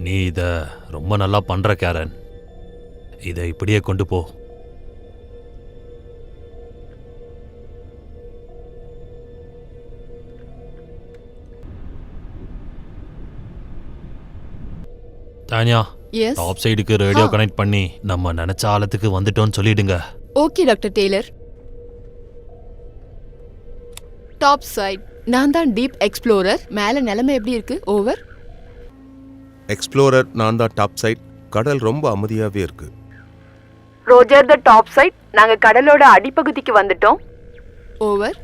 நீ இத ரொம்ப நல்லா பண்ற கேரன். இதை இப்படியே கொண்டு போ. தானியா, எஸ் டாப் சைடுக்கு ரேடியோ கனெக்ட் பண்ணி நம்ம நினைச்ச ஆழத்துக்கு வந்துட்டோம்னு சொல்லிடுங்க. Okay doctor Taylor. Top side, நான் தான் டீப் எக்ஸ்ப்ளோரர். மேல நிலைமை எப்படி இருக்கு? ஓவர். எக்ஸ்ப்ளோரர், நான் தான் டாப் சைட். கடல் ரொம்ப அமைதியாவே இருக்கு. ரோஜர் த டாப் சைட், நாங்க கடலோட அடிப்பகுதிக்கு வந்துட்டோம். ஓவர்.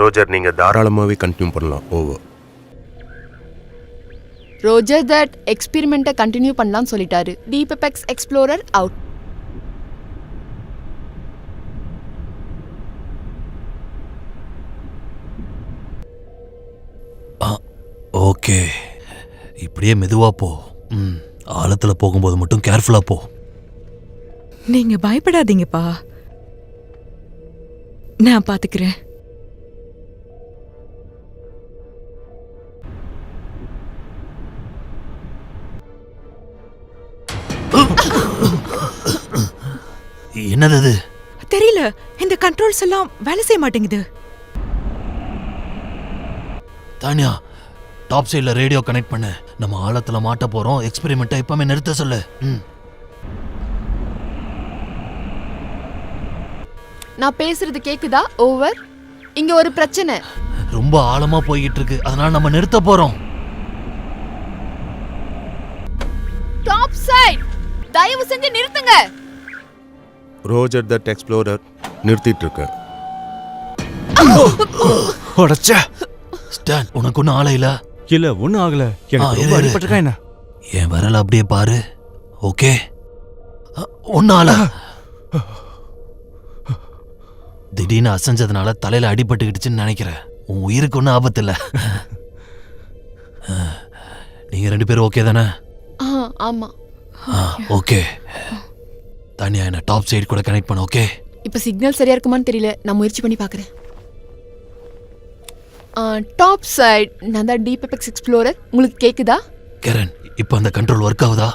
ரோஜர், நீங்க தாராளமாவே கண்டினியூ பண்ணலாம். ஓவர். ரோஜர் தட் எக்ஸ்பெரிமெண்ட்டை கண்டினியூ பண்ணலாம்னு சொல்லிட்டாரு. Deep apex explorer out. Okay, இப்படியே மெதுவா போ. ஆழத்துல போகும்போது மட்டும் கேர்ஃபுல்லா போ. நீங்க பயப்படாதீங்கப்பா, நான் பாத்துக்கிறேன். என்னது அது? தெரியல, இந்த கண்ட்ரோல்ஸ் எல்லாம் வேலை செய்ய மாட்டேங்குது. தானியா, டாப் சைடுல ரேடியோ கனெக்ட் பண்ணு. நம்ம ஆழத்துல மாட்ட போறோம். எக்ஸ்பெரிமெண்ட்டை இப்பவே நிறுத்த சொல்லு. நான் பேசுறது கேக்குதா? ஓவர். இங்க ஒரு பிரச்சனை. ரொம்ப ஆழமா போய்கிட்டு இருக்கு, அதனால நம்ம நிறுத்த போறோம். டாப் சைட், தயவு செஞ்சு நிறுத்துங்க. ரோஜர் தட் எக்ஸ்ப்ளோரர், நிறுத்திட்டு இருக்கேன். ஸ்டான், உனக்கு ஒன்னும் ஆள இல்ல? இல்ல, ஒன்னும் ஆகல. எனக்கு ரொம்ப அடிபட்டிருக்கா என்ன? என் விரல் அப்படியே பாரு. ஓகே, ஒன்னும் ஆள. திடீர்னு அசைஞ்சதுனால தலையில அடிபட்டுக்கிடுச்சுன்னு நினைக்கிறேன். உன் உயிருக்கு ஒன்னும் ஆபத்து இல்ல. நீங்க 2 பேரும் ஓகே தானே? ஆமா. ஓகே. தானியா, என்ன டாப் சைடு கூட கனெக்ட் பண்ண. ஓகே. இப்ப சிக்னல் சரியா இருக்குமான்னு தெரியல, நான் முயற்சி பண்ணி பாக்குறேன். டாப் சைட், நான் தான் டீப் எபெக்ஸ் எக்ஸ்ப்ளோரர். உங்களுக்கு கேக்குதா? கேரன், இப்போ அந்த கண்ட்ரோல் ஒர்க் ஆகுதா?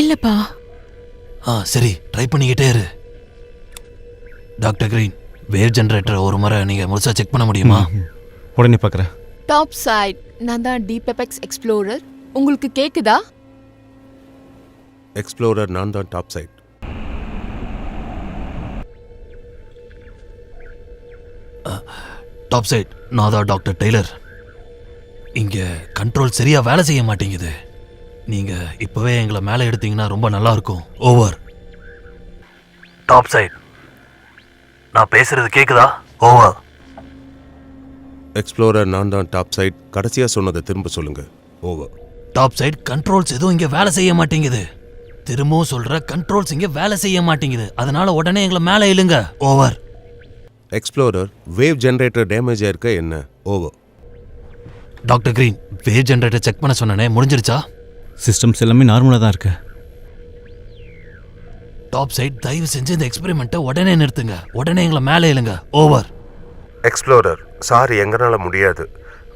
இல்லப்பா. சரி, ட்ரை பண்ணிக்கிட்டே இரு. டாக்டர் கிரீன், வேவ் ஜெனரேட்டர் ஒரு முறை நீங்க முழுசா செக் பண்ண முடியுமா? உடனே பார்க்கறேன். டாப் சைட், நான் தான் டீப் எபெக்ஸ் எக்ஸ்ப்ளோரர். உங்களுக்கு கேக்குதா? எக்ஸ்ப்ளோரர், நான் தான் டாப் சைட். டாப் சைட், நான் தான் டாக்டர் டெய்லர். இங்க கண்ட்ரோல் சரியா வேலை செய்ய மாட்டேங்குது. நீங்க இப்பவே எங்களை மேலே எடுத்தீங்கன்னா ரொம்ப நல்லா இருக்கும். ஓவர். டாப் சைட், நான் பேசுறது கேக்குதா? ஓவர். எக்ஸ்ப்ளோரர், நான் தான் டாப் சைட். கடைசியா சொன்னதை திரும்ப சொல்லுங்க. ஓவர். டாப் சைட், கண்ட்ரோல்ஸ் எதுவும் இங்க வேலை செய்ய மாட்டேங்குது. திரும்பவும் சொல்ற, கண்ட்ரோல்ஸ் இங்க வேலை செய்ய மாட்டேங்குது. அதனால உடனே எங்களை மேலே இழுங்க. Over. Explorer, wave generator damage ஆயிருக்க என்ன? Over. Doctor Green, wave generator check பண்ண சொன்னனே, முடிஞ்சிருச்சா? சிஸ்டம்ஸ் எல்லாமே நார்மலா தான் இருக்கு. டாப் சைட், தயவு செஞ்சு இந்த எக்ஸ்பெரிமெண்ட்டை உடனே நிறுத்துங்க. உடனே எங்களை மேலே இழுங்க. ஓவர். எக்ஸ்ப்ளோரர், சாரி, எங்கனால முடியாது.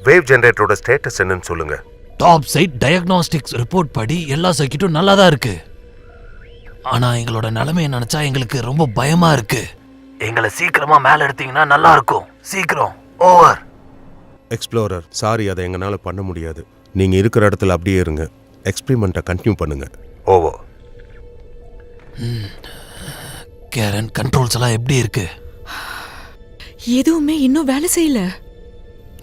வேவ் ஜெனரேட்டரோட ஸ்டேட்டஸ் என்னன்னு சொல்லுங்க. டாப் சைட், டயக்னாஸ்டிக்ஸ் ரிப்போர்ட் படி எல்லா சர்க்கிட்டும் நல்லா தான் இருக்கு. ஆனா எங்களோட நிலைமையை நினைச்சா எங்களுக்கு ரொம்ப பயமா இருக்கு. எங்களை சீக்கிரமா மேல எடுத்தீங்கன்னா நல்லா இருக்கும். சீக்கிரம். ஓவர். எக்ஸ்ப்ளோரர், சாரி, அதை எங்கனால பண்ண முடியாது. நீங்க இருக்கிற இடத்துல அப்படியே இருங்க. எக்ஸ்பெரிமெண்ட்டை கண்டினியூ பண்ணுங்க. ஓவர். கேரன், கண்ட்ரோல்ஸ் எல்லாம் எப்படி இருக்கு? எதுவுமே இன்னும் வேலை செய்யல.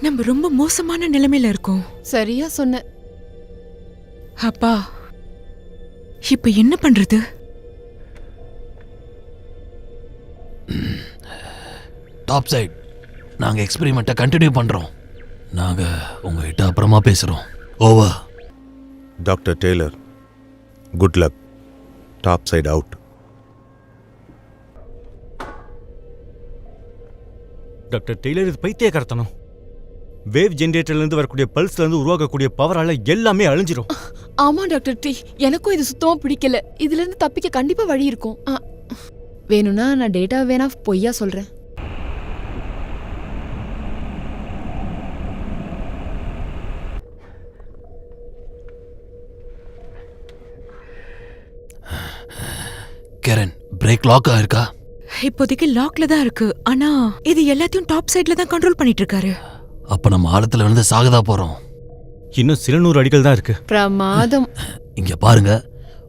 நம்ம ரொம்ப மோசமான நிலைமையில இருக்கோம். சரியா சொன்ன. அப்பா, இப்ப என்ன பண்றது? டாப் சைட், நாங்க எக்ஸ்பெரிமெண்ட்டை கண்டினியூ பண்றோம். நாங்க உங்ககிட்ட அப்புறமா பேசுறோம். Over. Doctor Taylor, good luck. Top side out. Doctor Taylor, இது பைத்தியக்காரத்தனம். வேவ் ஜெனரேட்டர்ல இருந்து வரக்கூடிய பல்ஸ்ல இருந்து உருவாக்கக்கூடிய பவரால எல்லாமே அழிஞ்சிரும். ஆமா டாக்டர் டி, எனக்கும் இது சுத்தமா பிடிக்கல. இதுல இருந்து தப்பிக்க கண்டிப்பா வழி இருக்கும். வேணும்னா நான் டேட்டா வேணா பொய்யா சொல்றேன். பிரேக் லாக் ஆயிருக்கா? இப்போதைக்கு லாக்ல தான் இருக்கு. ஆனா இது எல்லாத்தையும் டாப் சைடுல தான் கண்ட்ரோல் பண்ணிட்டு இருக்காரு. அப்ப நம்ம ஆழத்துல விழுந்து சாகதா போறோம். இன்னும் சில 100 அடிகள் தான் இருக்கு. பிரமாதம். இங்க பாருங்க,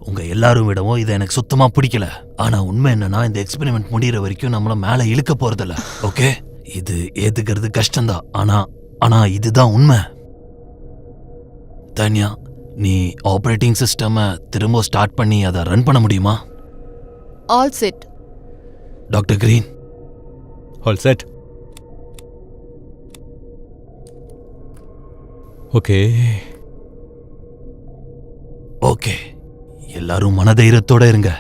உங்க எல்லாரும் விடவும் இது எனக்கு சுத்தமா பிடிக்கல. ஆனா உண்மை என்னன்னா, இந்த எக்ஸ்பெரிமெண்ட் முடியற வரைக்கும் நம்மள மேல இழுக்க போறதில்ல. ஓகே, இது ஏத்துக்கிறது கஷ்டம்தான். ஆனா இதுதான் உண்மை. தன்யா, நீ ஆபரேட்டிங் சிஸ்டம் திரும்ப ஸ்டார்ட் பண்ணி அதை ரன் பண்ண முடியுமா? All set. Doctor green. All set. Okay okay, எல்லாரும் மனதைரியத்தோட இருங்க.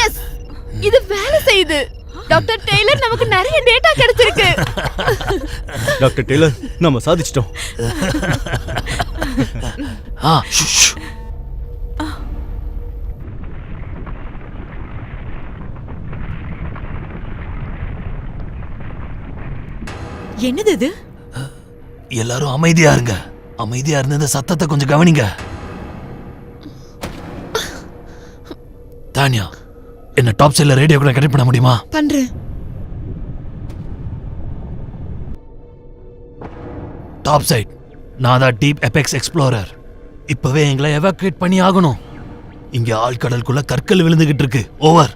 எஸ், இது வேலை செய்யுது. டாக்டர் டெய்லர், நமக்கு நிறைய டேட்டா கிடைச்சிருக்கு. டாக்டர் டெய்லர், நம்ம சாதிச்சிட்டோம். ஷ். என்னது இது? எல்லாரும் அமைதியா இருங்க. அமைதியா இருந்த இந்த சத்தத்தை கொஞ்சம் கவனிங்க. தானியா, என்ன டாப் சைட்ல ரேடியோ கூட கனெக்ட் பண்ண முடியுமா? பண்றேன். டாப் சைட், நான் தான் டீப் எபெக்ஸ் எக்ஸ்ப்ளோரர். இப்பவே எங்களை எவாக்குவேட் பண்ணி ஆகணும். இங்க ஆழ்கடலுக்குள்ள கற்கள் விழுந்துகிட்டு இருக்கு. ஓவர்.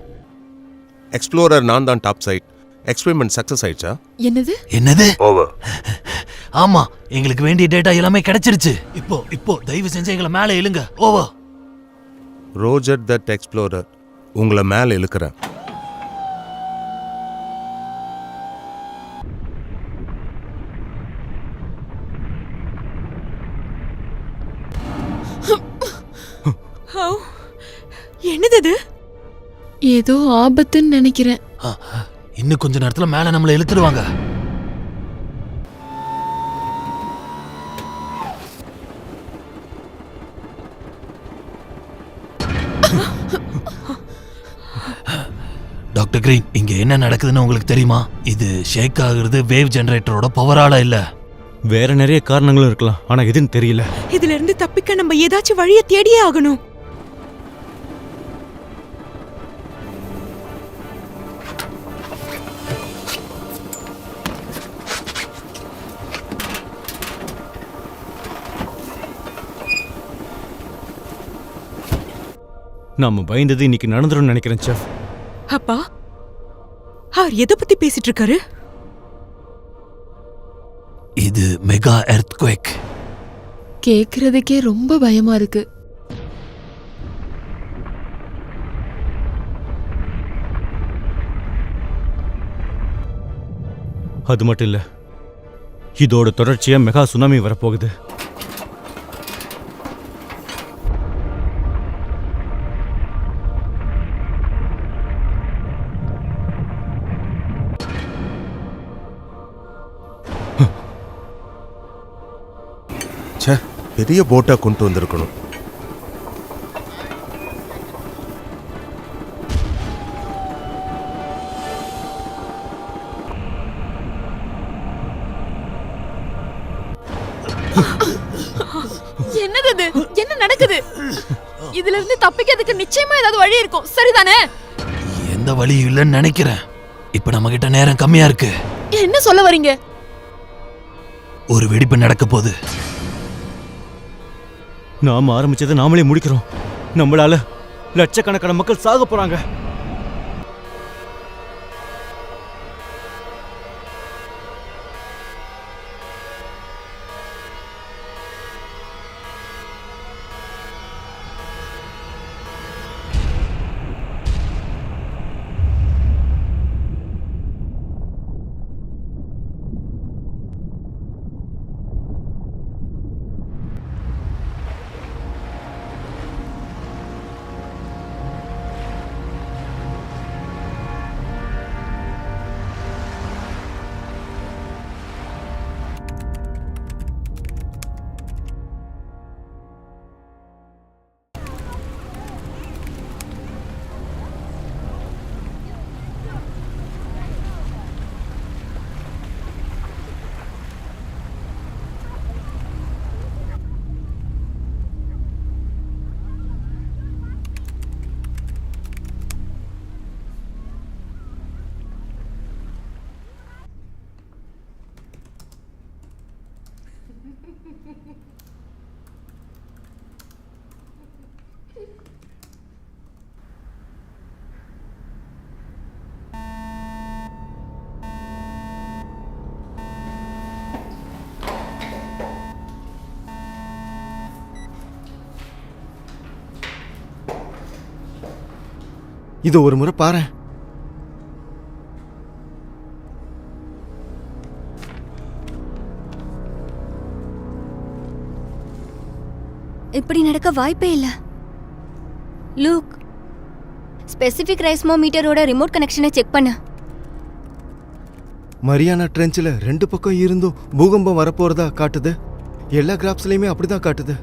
எக்ஸ்ப்ளோரர், நான் தான் டாப் சைட். எக்ஸ்பெரிமெண்ட் சக்சஸ் ஆயிடுச்சா? என்னது? என்னது? ஓவர். ஆமா, எங்களுக்கு வேண்டிய டேட்டா எல்லாமே கிடைச்சிருச்சு. இப்போ தயவு செஞ்சு எங்களை மேலே இழுங்க. ஓவர். ரோஜர் தட் எக்ஸ்ப்ளோரர், உங்களை மேலே இழுக்கிறேன். என்னது இது? ஏதோ ஆபத்துன்னு நினைக்கிறேன். இன்னும் கொஞ்ச நேரத்துல மேல நம்மளை இழுத்துடுவாங்க. டாக்டர் கிரீன், இங்க என்ன நடக்குதுன்னு உங்களுக்கு தெரியுமா? இது ஷேக் ஆகுறது வேவ் ஜெனரேட்டரோட பவரால இல்ல. வேற நிறைய காரணங்களும் இருக்கலாம், ஆனா எதுன்னு தெரியல. இதுல இருந்து தப்பிக்க நம்ம ஏதாச்சும் வழிய தேடியே ஆகணும். நாம பயந்தது இன்னைக்கு நடந்துரும் நினைக்கிறேன் செஃப். அப்பா, அவர் எதை பத்தி பேசிட்டு இருக்காரு? இது மெகா எர்த்குவேக். கேக்குறதுக்கே ரொம்ப பயமா இருக்கு. அது மட்டும் இல்ல, இதோட தொடர்ச்சியா மெகா சுனாமி வரப்போகுது. ச்சே, பெரிய போட்டா கொண்டு வந்திருக்கணும். என்னது இது? என்ன நடக்குது? இதுல இருந்து தப்பிக்கிறதுக்கு நிச்சயமா ஏதாவது வழி இருக்கும், சரிதானே? எந்த வழியும் இல்லைன்னு நினைக்கிறேன். இப்ப நம்ம கிட்ட நேரம் கம்மியா இருக்கு. என்ன சொல்ல வரீங்க? ஒரு வெடிப்பு நடக்க போகுது. நாம ஆரம்பிச்சதை நாமளே முடிக்கிறோம். நம்மளால லட்சக்கணக்கான மக்கள் சாக போறாங்க. இது ஒரு முறை பாரேன். இப்படி நடக்க வாய்ப்பே இல்ல. லூக், ஸ்பெசிபிக் ரைஸ்மோமீட்டரோட ரிமோட் கனெக்ஷனை செக் பண்ணு. மரியானா ட்ரெஞ்சில் 2 பக்கம் இருந்தும் பூகம்பம் வரப்போறதா காட்டுது. எல்லா கிராப்ஸ்லயுமே அப்படிதான் காட்டுது.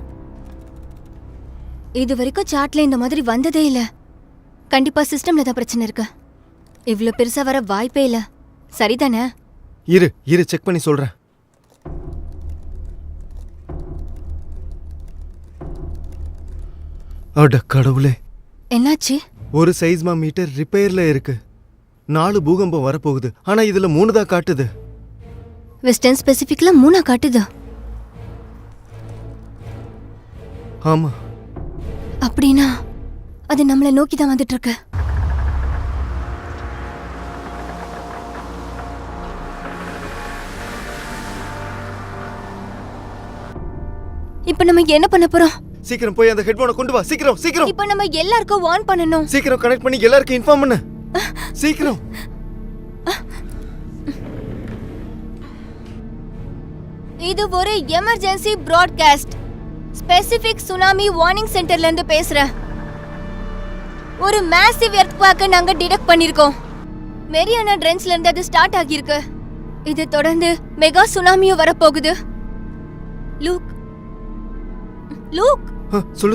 இது வரைக்கும் சார்ட்ல இந்த மாதிரி வந்ததே இல்ல. கண்டிப்பா சிஸ்டம்ல தான் பிரச்சனை இருக்கு. இவ்ளோ பெருசா வர வாய்ப்பே இல்ல. சரிதானே? இரு செக் பண்ணி சொல்றேன். அட கடவுளே, என்னாச்சு? ஒரு சைஸ்மோமீட்டர் ரிப்பேர்ல இருக்கு. 4 பூகம்பம் வரப்போகுது. ஆனா இதுல 3 தான் காட்டுது. வெஸ்டர்ன் ஸ்பெசிபிக்ல 3 காட்டுது. ஆமா. அப்படின்னா அது நம்மளை நோக்கி தான் வந்துட்டு இருக்கு. இப்ப நம்ம என்ன பண்ண போறோம்? சீக்கிரம் போய் அந்த ஹெட்போனை கொண்டு வா. சீக்கிரம். இப்ப நம்ம எல்லாருக்கும் வார்ன் பண்ணனும். சீக்கிரம் கனெக்ட் பண்ணி எல்லாருக்கும் இன்ஃபார்ம் பண்ணு. சீக்கிரம். இது ஒரு emergency broadcast. Specific tsunami warning சென்டர்ல இருந்து பேசுறேன். ஒரு மேசிவ் எர்த்குவேக்க நாங்க டிடெக்ட் பண்ணிருக்கோம். மெரியானா ட்ரெஞ்ச்ல இருந்து அது ஸ்டார்ட் ஆகியிருக்கு. இது தொடர்ந்து மெகா சுனாமியும் வரப்போகுது. லூக்,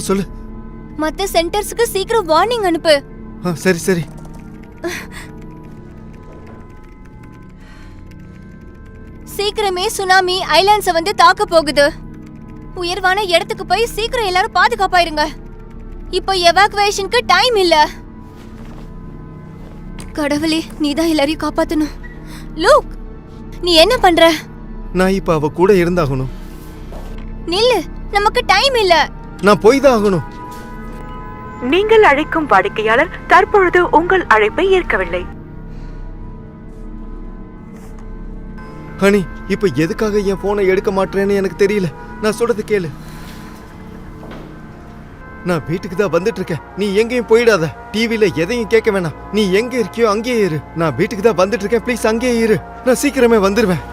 சொல்லு. மத்த சென்டர்ஸ்க்கு சீக்கிரம் வார்னிங் அனுப்பு. சரி. சீக்கிரமே சுனாமி ஐலாண்ட்ஸ வந்து தாக்க போகுது. உயர்வான இடத்துக்கு போய் சீக்கிரம் எல்லாரும் பாதுகாப்பா இருங்க. இப்போ எவாக்குவேஷனுக்கு டைம் இல்ல. கடவுளே, நீதான் எல்லாரையும் காப்பாத்தணும். லூக், நீ என்ன பண்ற? நான் இப்ப அவ கூட இருந்தாகணும். நில்லு, நமக்கு டைம் இல்ல. நான் போய் தான் ஆகணும். நீங்கள் அழைக்கும் வாடிக்கையாளர் தற்பொழுது உங்கள் அழைப்பை ஏற்கவில்லை. ஹனி, இப்ப எதுக்காக என் போனை எடுக்க மாட்டேன்னு எனக்கு தெரியல. நான் சொல்றது கேளு. நான் வீட்டுக்கு தான் வந்துட்டு இருக்கேன். நீ எங்கேயும் போயிடாத. டிவில எதையும் கேட்க வேணாம். நீ எங்க இருக்கியோ அங்கேயே இரு. நான் வீட்டுக்கு தான் வந்துட்டு இருக்கேன். ப்ளீஸ் அங்கேயே இரு. நான் சீக்கிரமே வந்துருவேன்.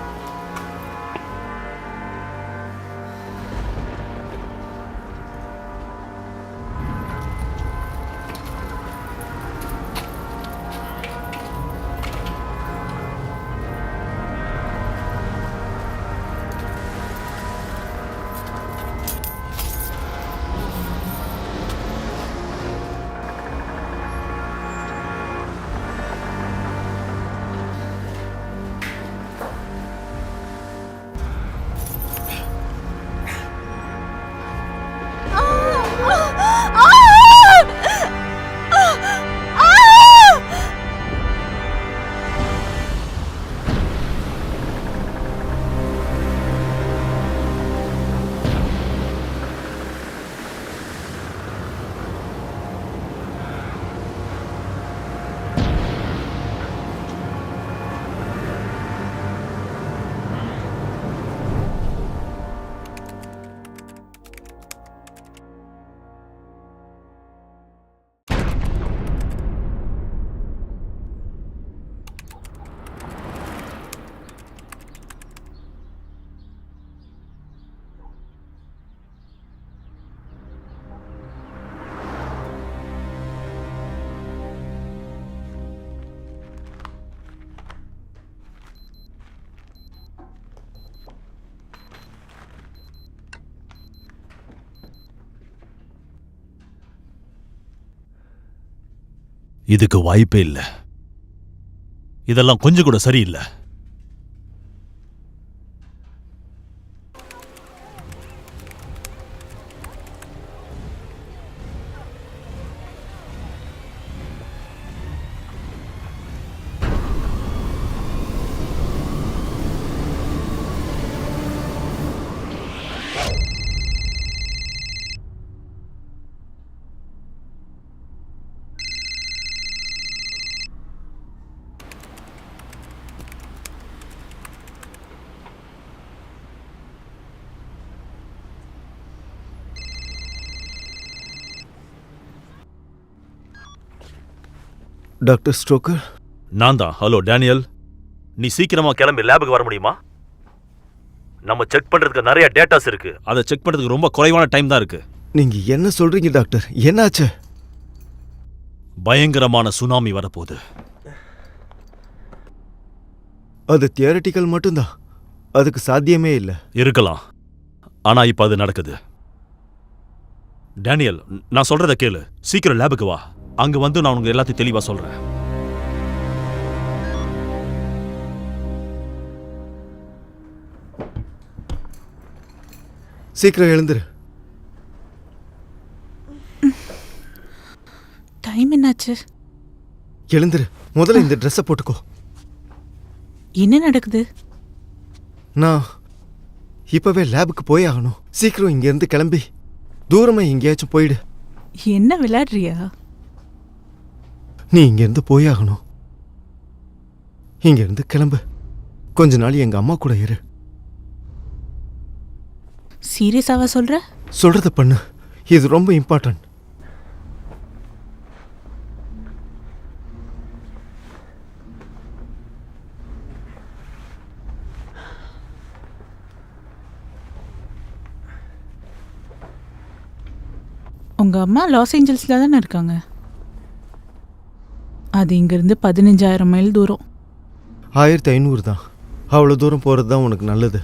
இதுக்கு வாய்ப்பே இல்லை. இதெல்லாம் கொஞ்சம் கூட சரியில்லை. டாக்டர் ஸ்ட்ரோக்கர். நான் தான். ஹலோ டேனியல், நீ சீக்கிரமா கிளம்பி லேபுக்கு வர முடியுமா? நம்ம செக் பண்றதுக்கு நிறைய டேட்டாஸ் இருக்கு. அதை செக் பண்றதுக்கு ரொம்ப குறைவான டைம் தான் இருக்கு. நீங்க என்ன சொல்றீங்க டாக்டர்? என்னாச்சு? பயங்கரமான சுனாமி வரப்போகுது. அது தியரட்டிக்கல் மட்டும்தான், அதுக்கு சாத்தியமே இல்லை. இருக்கலாம், ஆனா இப்ப அது நடக்குது. டேனியல், நான் சொல்றத கேளு. சீக்கிரம் லேபுக்கு வா. அங்க வந்து நான் உனக்கு எல்லாத்தையும் தெளிவா சொல்றேன். சீக்கிரம் எழுந்துரு. டைம் என்னாச்சு? எழுந்துரு. முதல்ல இந்த ட்ரெஸ்ஸை போட்டுக்கோ. என்ன நடக்குது? நான் இப்பவே லேபுக்கு போய் ஆகணும். சீக்கிரம் இங்கேருந்து கிளம்பி தூரமா எங்கேயாச்சும் போயிடு. என்ன விளையாடுறியா? நீ இங்கேருந்து போய் ஆகணும். இங்கேருந்து கிளம்பு. கொஞ்ச நாள் எங்க அம்மா கூட இரு. சீரியஸாவா சொல்ற? சொல்றத பண்ணு, இது ரொம்ப இம்பார்ட்டன்ட். உங்க அம்மா லாஸ் ஏஞ்சல்ஸ்ல தானே இருக்காங்க. அது இங்கிருந்து 15,000 மைல் தூரம். 1500 தான். அவ்வளோ தூரம் போகிறது தான் உனக்கு நல்லது.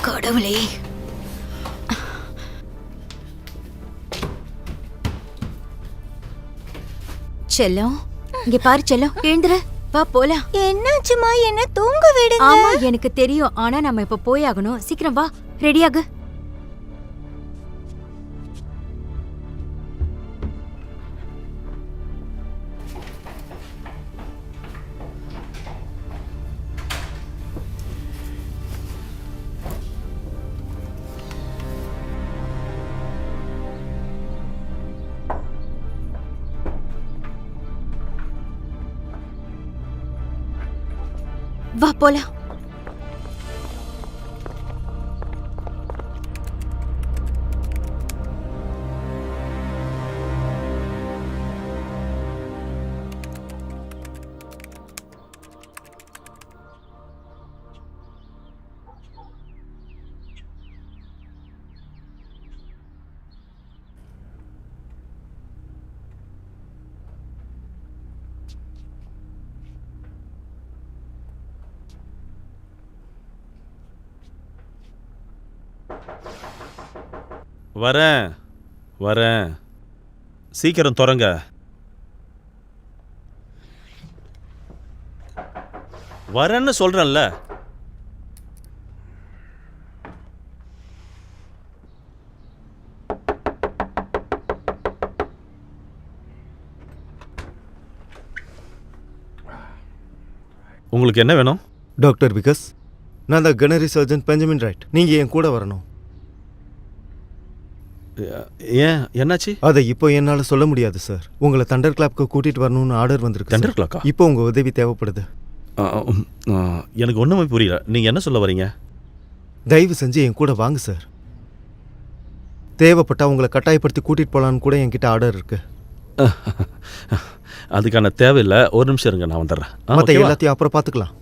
கடவுளே, செல்லம், இங்க பாரு செல்லம், எழுந்துரு, வா போலாம். என்னாச்சுமா? என்ன தூங்க விடுங்க. ஆமா எனக்கு தெரியும், ஆனா நம்ம இப்ப போயாகணும். சீக்கிரம் வா, ரெடியாகு. வா போலாம். வரேன் வரேன், சீக்கிரம் தொடங்க. வரேன்னு சொல்றேன்ல. உங்களுக்கு என்ன வேணும்? டாக்டர் விகாஸ், நான் தான் கனரி சர்ஜன் பெஞ்சமின் ரைட். நீங்கள் என் கூட வரணும். ஏன், என்னாச்சு? அதை இப்போ என்னால் சொல்ல முடியாது சார். உங்களை தண்டர் கிளாப்க்கு கூட்டிகிட்டு வரணும்னு ஆர்டர் வந்திருக்கு. தண்டர் கிளாக்கா? இப்போ உங்கள் உதவி தேவைப்படுது. எனக்கு ஒன்றுமே புரியல. நீங்கள் என்ன சொல்ல வரீங்க? தயவு செஞ்சு என் கூட வாங்க சார். தேவைப்பட்டா உங்களை கட்டாயப்படுத்தி கூட்டிகிட்டு போகலான்னு கூட என்கிட்ட ஆர்டர் இருக்கு. அதுக்கான தேவையில்லை, ஒரு நிமிஷம் இருங்க, நான் வந்துடுறேன். மற்ற எல்லாத்தையும் அப்புறம் பார்த்துக்கலாம்.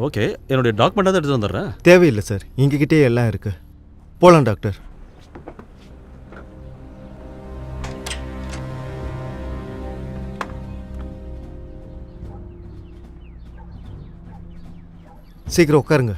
ஓகே, என்னுடைய டாக்குமெண்ட்டாக தான் எடுத்து வந்துடுறேன். தேவையில்லை சார், எங்ககிட்டே எல்லாம் இருக்கு. போலாம் டாக்டர். சீக்கிரம் உட்காருங்க.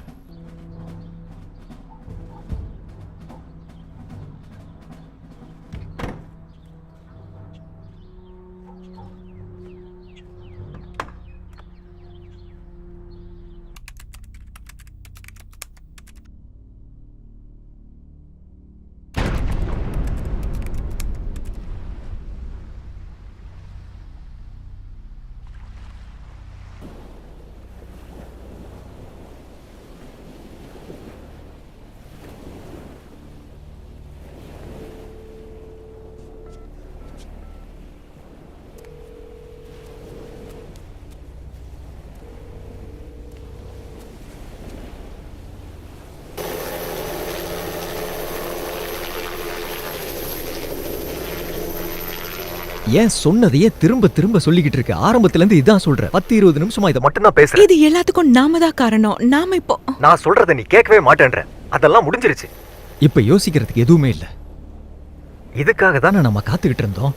ஏன் சொன்னதையே திரும்ப திரும்ப சொல்லிக்கிட்டு இருக்க? ஆரம்பத்துல இருந்து இதான் சொல்ற. 10-20 நிமிஷமா இதை மட்டும் தான் பேசுறேன். இது எல்லாத்துக்கும் நாம தான் காரணம். நாம இப்போ நான் சொல்றதை நீ கேட்கவே மாட்டேன்ற. அதெல்லாம் முடிஞ்சிருச்சு. இப்ப யோசிக்கிறதுக்கு எதுவுமே இல்ல. இதுக்காக தானே நம்ம காத்துக்கிட்டு இருந்தோம்.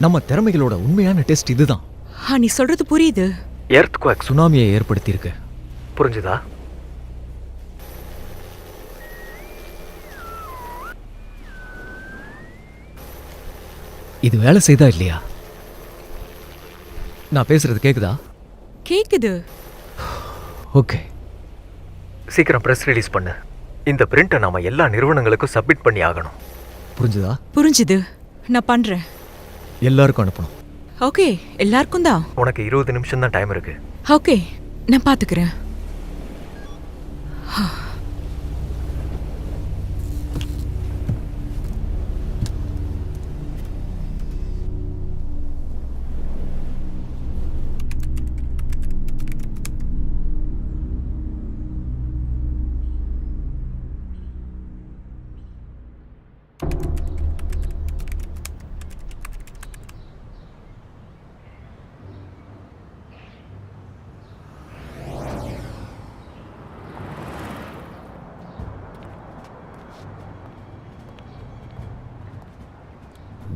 நம்ம திறமைகளோட உண்மையான டெஸ்ட் இதுதான். நீ சொல்றது புரியுது. எர்த்குவேக் சுனாமியை ஏற்படுத்தி இருக்கு. புரிஞ்சுதா? இது வேலை செய்தா இல்லையா? நான் பேசுறது கேக்குதா? கேக்குது. ஓகே, சீக்கிரம் பிரஸ் ரிலீஸ் பண்ணு. இந்த பிரிண்ட்டை நாம எல்லா நிறுவனங்களுக்கும் சப்மிட் பண்ணி ஆகணும். புரிஞ்சுதா? புரிஞ்சுது, நான் பண்றேன். எல்லாருக்கும் அனுப்பணும். ஓகே, எல்லாருக்கும் தான். உனக்கு 20 நிமிஷம் தான் டைம் இருக்கு. ஓகே, நான் பாத்துக்கிறேன்.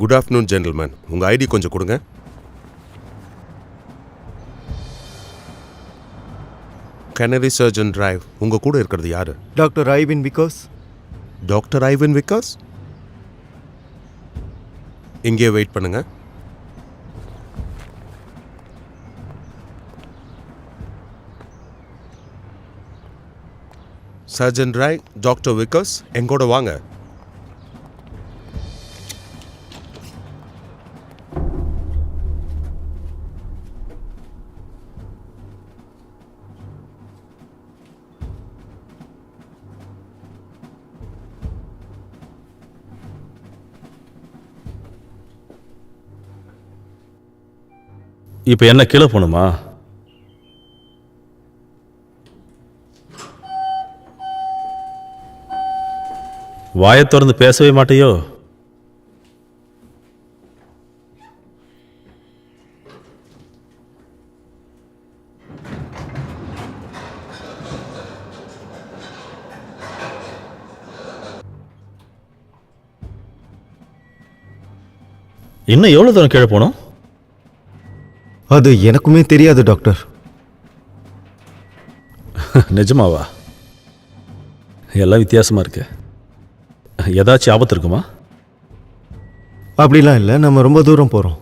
Good afternoon gentlemen. உங்கள் ஐடி கொஞ்சம் கொடுங்க. கெனரி சர்ஜன் டிரைவ். உங்கள் கூட இருக்கிறது யாரு? டாக்டர் ஐவின் விகாஸ். டாக்டர் ஐவின் விகாஸ்? இங்கே வெயிட் பண்ணுங்க. சர்ஜன் டிரைவ், டாக்டர் விகாஸ் எங்கூட வாங்க. இப்போ என்ன கீழே போகணுமா? வாயை திறந்து பேசவே மாட்டேயோ? இன்னும் எவ்வளோ தூரம் கீழே போகணும்? அது எனக்குமே தெரியாது டாக்டர். நிஜமாவா? எல்லாம் வித்தியாசமாக இருக்கு. ஏதாச்சும் ஆபத்து இருக்குமா? அப்படிலாம் இல்லை, நம்ம ரொம்ப தூரம் போகிறோம்.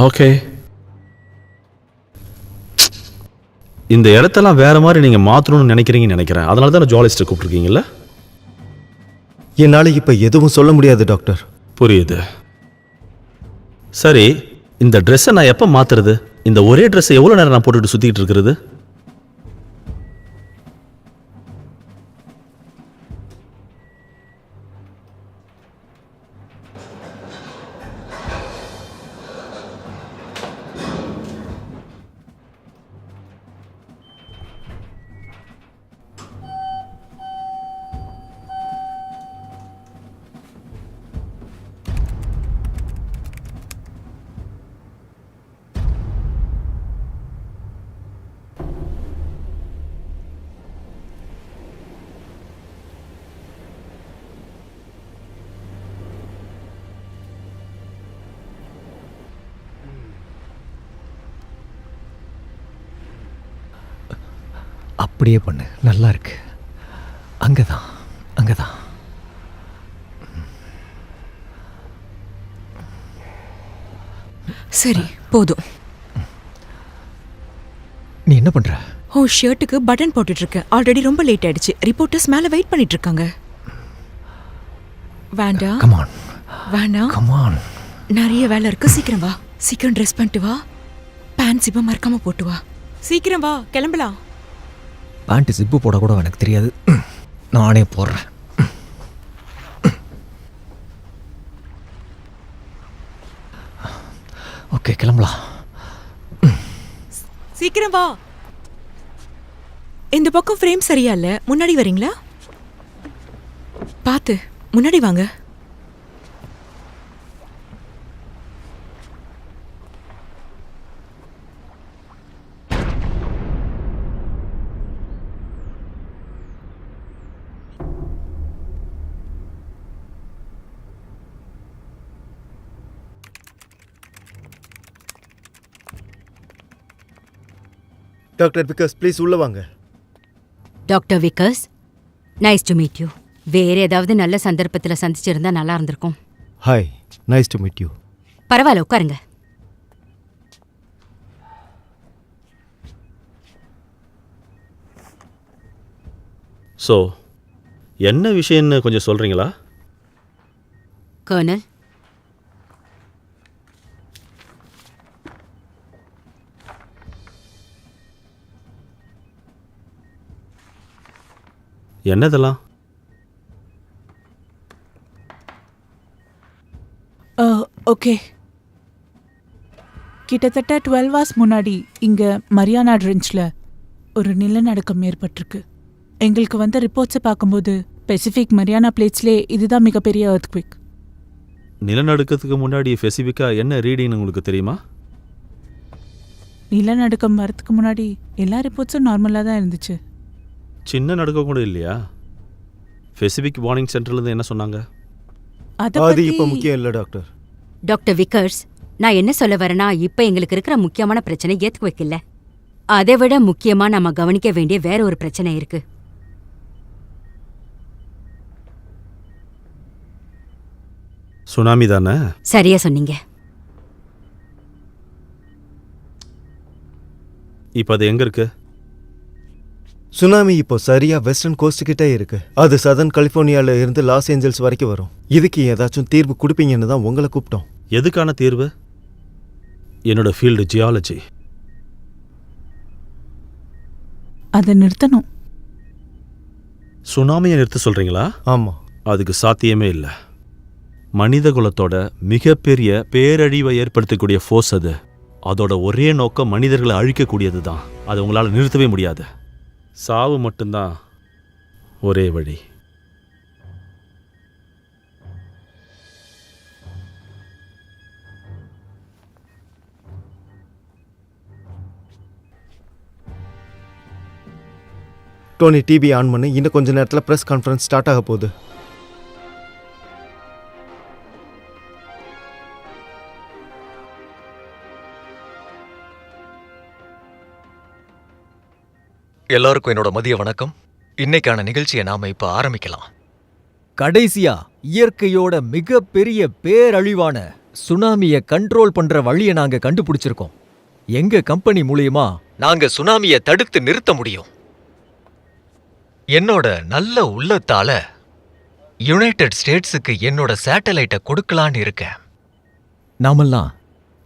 ஓகே, இந்த இடத்தெல்லாம் வேற மாதிரி நீங்கள் மாற்றணும்னு நினைக்கிறீங்கன்னு நினைக்கிறேன். அதனால தான் ஜுவாலிஸ்ட்டை கூப்பிட்ருக்கீங்கல்ல? என்னால் இப்போ எதுவும் சொல்ல முடியாது டாக்டர். புரியுது. சரி, இந்த ட்ரெஸ்ஸை நான் எப்போ மாற்றுறது? இந்த ஒரே ட்ரெஸ்ஸை எவ்வளோ நேரம் நான் போட்டுட்டு சுற்றிக்கிட்டு இருக்கிறது? அப்படியே பண்ணு, நல்லா இருக்கு. அங்கதான் அங்கதான். சரி போதும். நீ என்ன பண்ற? ஓ, ஷர்ட்டுக்கு பட்டன் போட்டுட்டு இருக்கேன். ஆல்ரெடி ரொம்ப லேட் ஆயிடுச்சு. ரிப்போர்ட்டர்ஸ் மேல வெயிட் பண்ணிட்டு இருக்காங்க. வேண்டாம் கமான் வேண்டாம், கமான். நிறைய வேலை இருக்கு. சீக்கிரம் வா, சீக்கிரம் ட்ரெஸ் பண்ணிட்டு வா. பேண்ட் சிப்ப மறக்காம போட்டு வா. சீக்கிரம் வா, கிளம்பலாம். பேண்ட் ஜிப்பு போட கூட எனக்கு தெரியாது, நானே போடுறேன். ஓகே, கிளம்பலாம். சீக்கிரம் வா. இந்த பக்கம் ஃப்ரேம் சரியா இல்ல, முன்னாடி வரீங்களா? பாத்து முன்னாடி வாங்க. டாக்டர் விகாஸ் ப்ளீஸ் உள்ள வாங்க. Doctor Vikas, nice to meet you. வேற ஏதாவது நல்ல சந்தர்ப்பத்தில் சந்திச்சிருந்தா நல்லா இருந்திருக்கும். Hi, nice to meet you. பரவாயில்ல, உட்காருங்க. ஸோ என்ன விஷயம்னு கொஞ்சம் சொல்கிறீங்களா? கர்னல், என்னதெல்லாம்? ஓகே, கிட்டத்தட்ட 12 hours முன்னாடி இங்க மரியானா ட்ரென்ச்ல ஒரு நிலநடுக்கம் ஏற்பட்டிருக்கு. எங்களுக்கு வந்த ரிப்போர்ட்ஸை பார்க்கும்போது பெசிபிக் மரியானா பிளேட்ஸ்லே இதுதான் மிகப்பெரிய எர்த்குவிக். நிலநடுக்கத்துக்கு முன்னாடி ஸ்பெசிஃபிக்காக என்ன ரீடிங்னு உங்களுக்கு தெரியுமா? நிலநடுக்கம் வரதுக்கு முன்னாடி எல்லா ரிப்போர்ட்ஸும் நார்மலாக தான் இருந்துச்சு. சின்ன நடுக்கம் கூட இல்லையா? ஸ்பெசிஃபிக் வார்னிங் சென்டர்லேருந்து என்ன சொன்னாங்க? அது இப்போ முக்கியம் இல்லை டாக்டர். டாக்டர் விக்கர்ஸ், நான் என்ன சொல்ல வரேன்னா, இப்போ எங்களுக்கு இருக்கிற முக்கியமான பிரச்சனை எர்த்குவிக் இல்ல. அதை விட முக்கியமா நம்ம கவனிக்க வேண்டிய வேற ஒரு பிரச்சனை இருக்கு. சுனாமி தானே? சரியா சொன்னீங்க. இப்போ அது எங்கே இருக்கு? சுனாமி இப்போ சரியா வெஸ்டர்ன் கோஸ்ட் கிட்டே இருக்கு. அது சதர்ன் கலிஃபோர்னியால இருந்து லாஸ் ஏஞ்சல்ஸ் வரைக்கும் வரும். இதுக்கு ஏதாச்சும் தீர்வு கொடுப்பீங்கன்னு தான் உங்களை கூப்பிட்டோம். எதுக்கான தீர்வு? என்னோட ஃபீல்டு ஜியாலஜி. அதை நிறுத்தணும். சுனாமியை நிறுத்த சொல்கிறீங்களா? ஆமாம். அதுக்கு சாத்தியமே இல்லை. மனித குலத்தோட மிகப்பெரிய பேரழிவை ஏற்படுத்தக்கூடிய ஃபோர்ஸ் அது. அதோட ஒரே நோக்கம் மனிதர்களை அழிக்கக்கூடியது தான். அதை உங்களால் நிறுத்தவே முடியாது. சாவு மட்டும்தான் ஒரே வழி. டோனி, டிவி ஆன் பண்ணி. இன்னும் கொஞ்ச நேரத்தில் ப்ரெஸ் கான்ஃபரன்ஸ் ஸ்டார்ட் ஆக போகுது. எல்லாருக்கும் என்னோட மதிய வணக்கம். இன்னைக்கான நிகழ்ச்சியை நாம இப்ப ஆரம்பிக்கலாம். கடைசியா இயற்கையோட மிகப்பெரிய பேரழிவான சுனாமியை கண்ட்ரோல் பண்ற வழியை நாங்க கண்டுபிடிச்சிருக்கோம். எங்க கம்பெனி மூலியமா நாங்க சுனாமியை தடுத்து நிறுத்த முடியும். என்னோட நல்ல உள்ளத்தால யுனைடெட் ஸ்டேட்ஸுக்கு என்னோட சேட்டலைட்டை கொடுக்கலான்னு இருக்கேன். நாமெல்லாம்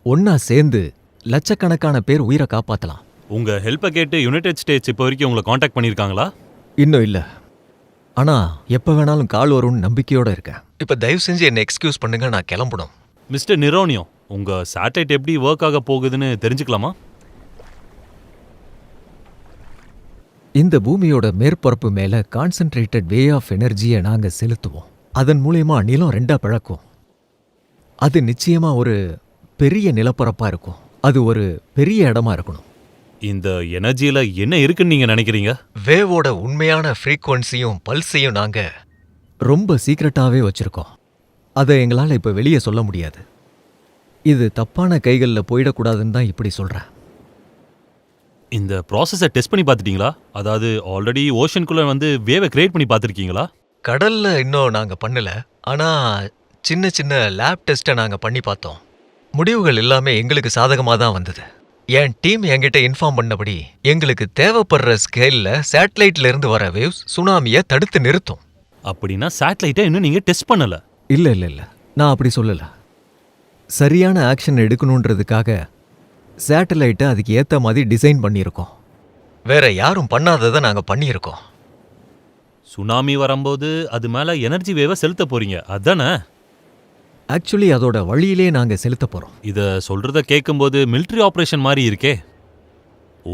ஒன்னா சேர்ந்து லட்சக்கணக்கான பேர் உயிரை காப்பாத்தலாம். உங்க ஹெல்ப்பை கேட்டு யுனைடெட் ஸ்டேட்ஸ் இப்போ வரைக்கும் உங்களை காண்டாக்ட் பண்ணியிருக்காங்களா? இன்னும் இல்ல, ஆனா எப்ப வேணாலும் கால் வரும்னு நம்பிக்கையோட இருக்கேன். இப்ப தயவு செஞ்சு என்ன எக்ஸ்கியூஸ் பண்ணுங்க, நான் கிளம்பணும். மிஸ்டர் நிரோனியோ, உங்க சேட்டலைட் எப்படி ஒர்க் ஆக போகுதுன்னு தெரிஞ்சுக்கலாமா? இந்த பூமியோட மேற்பரப்பு மேல கான்சென்ட்ரேட்டட் வே ஆஃப் எனர்ஜியை நாங்க செலுத்துவோம். அதன் மூலயமா நிலம் ரெண்டா பிளக்கும். அது நிச்சயமா ஒரு பெரிய நிலப்பரப்பா இருக்கும். அது ஒரு பெரிய இடமா இருக்கணும். இந்த எனர்ஜியில என்ன இருக்குன்னு நீங்க நினைக்கிறீங்க? வேவோட உண்மையான ஃப்ரீக்வன்சியும் பல்ஸையும் நாங்க ரொம்ப சீக்ரெட்டாவே வச்சிருக்கோம். அதை எங்களால இப்ப வெளியே சொல்ல முடியாது. இது தப்பான கைகளில் போயிடக்கூடாதுன்னு தான் இப்படி சொல்றேன். இந்த ப்ராசஸை டெஸ்ட் பண்ணி பார்த்துட்டீங்களா? அதாவது ஆல்ரெடி ஓஷனுக்குள்ள வந்து வேவை கிரியேட் பண்ணி பார்த்துருக்கீங்களா? கடல்ல இன்னும் நாங்க பண்ணல. ஆனா சின்ன சின்ன லேப் டெஸ்ட்டை நாங்க பண்ணி பார்த்தோம். முடிவுகள் எல்லாமே எங்களுக்கு சாதகமா தான் வந்தது. என் டீம் என்கிட்ட இன்ஃபார்ம் பண்ணபடி எங்களுக்கு தேவைப்படுற ஸ்கேல்ல சேட்டலைட்ல இருந்து வர வேவ்ஸ் சுனாமியை தடுத்து நிறுத்தும். அப்படின்னா சேட்டலைட்டை இன்னும் நீங்க டெஸ்ட் பண்ணல? இல்லை இல்லை இல்லை, நான் அப்படி சொல்லலை. சரியான ஆக்ஷன் எடுக்கணுன்றதுக்காக சேட்டலைட்டை அதுக்கு ஏற்ற மாதிரி டிசைன் பண்ணியிருக்கோம். வேற யாரும் பண்ணாததை நாங்க பண்ணியிருக்கோம். சுனாமி வரும்போது அது மேல எனர்ஜி வேவை செலுத்த போறீங்க, அதானே? ஆக்சுவலி அதோட வழியிலே நாங்கள் செலுத்த போகிறோம். இத சொல்றத கேட்கும்போது மிலிட்ரி ஆபரேஷன் மாதிரி இருக்கே.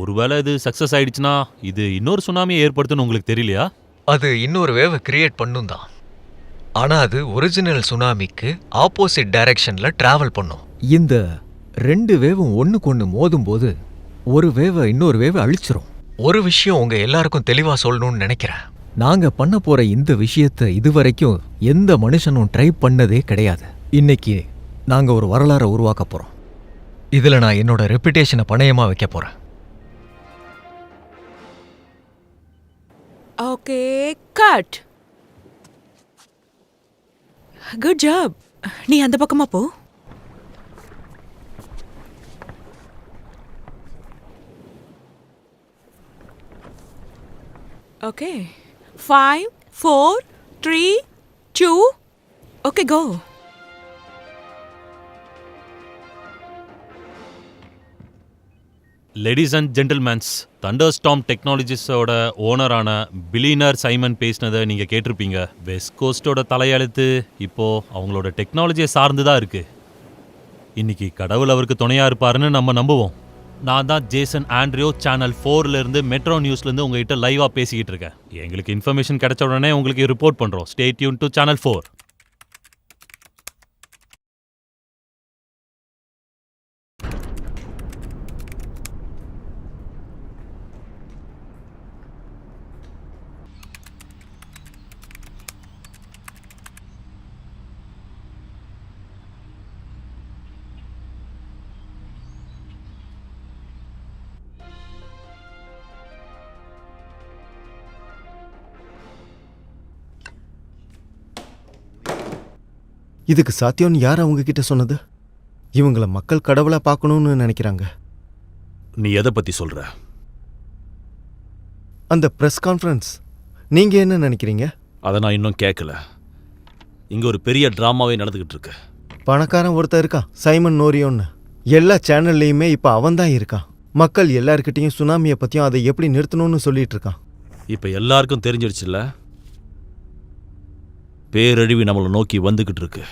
ஒருவேளை இது சக்சஸ் ஆயிடுச்சுன்னா இது இன்னொரு சுனாமியை ஏற்படுத்துன்னு உங்களுக்கு தெரியலையா? அது இன்னொரு வேவை கிரியேட் பண்ணும் தான். ஆனா அது ஒரிஜினல் சுனாமிக்கு ஆப்போசிட் டைரக்ஷன்ல டிராவல் பண்ணும். இந்த 2 வேவும் ஒன்றுக்கு ஒன்று மோதும்போது ஒரு வேவை இன்னொரு வேவை அழிச்சிரும். ஒரு விஷயம் உங்க எல்லாருக்கும் தெளிவா சொல்லணும்னு நினைக்கிறேன். நாங்க பண்ண போற இந்த விஷயத்தை இதுவரைக்கும் எந்த மனுஷனும் ட்ரை பண்ணதே கிடையாது. இன்னைக்கு நாங்க ஒரு வரலாறை உருவாக்க போறோம். இதுல நான் என்னோட ரெப்புடேஷனை பணயமா வைக்க போறேன். Okay, cut. Good job. நீ அந்த பக்கமா போ. Okay, 5, 4, 3, 2. Okay, go. Ladies and gentlemens, thunderstorm டெக்னாலஜிஸோட ஓனரான பிலியனர் சைமன் பேசினதை நீங்க கேட்டிருப்பீங்க. வெஸ்ட் கோஸ்டோட தலையெழுத்து இப்போ அவங்களோட டெக்னாலஜியை சார்ந்து தான் இருக்கு. இன்னைக்கு கடவுள் அவருக்கு துணையா இருப்பாருன்னு நம்ம நம்புவோம். நான் தான் ஜேசன் ஆண்ட்ரியோ, சேனல் 4ல இருந்து மெட்ரோ நியூஸ்ல இருந்து உங்ககிட்ட லைவா பேசிக்கிட்டு இருக்கேன். எங்களுக்கு இன்ஃபர்மேஷன் கிடைச்ச உடனே உங்களுக்கு ரிப்போர்ட் பண்றோம். Stay tune to channel 4. இதுக்கு சாத்தியம்னு யார் அவங்க கிட்ட சொன்னது? இவங்கள மக்கள் கடவுளா பார்க்கணும்னு நினைக்கிறாங்க. நீ எதை பத்தி சொல்ற? அந்த பிரஸ் கான்ஃபரன்ஸ், நீங்க என்ன நினைக்கிறீங்க? அதை நான் இன்னும் கேட்கல. இங்க ஒரு பெரிய டிராமாவே நடந்துகிட்டு இருக்கு. பணக்காரன் ஒருத்தர் இருக்கான், சைமன் நோரியோன்னு. எல்லா சேனல்லையுமே இப்ப அவன் தான் இருக்கான். மக்கள் எல்லார்கிட்டையும் சுனாமியை பத்தியும் அதை எப்படி நிறுத்தணும்னு சொல்லிட்டு இருக்கான். இப்ப எல்லாருக்கும் தெரிஞ்சிடுச்சுல்ல, பேரழிவு நம்மளை நோக்கி வந்துகிட்டு இருக்கு.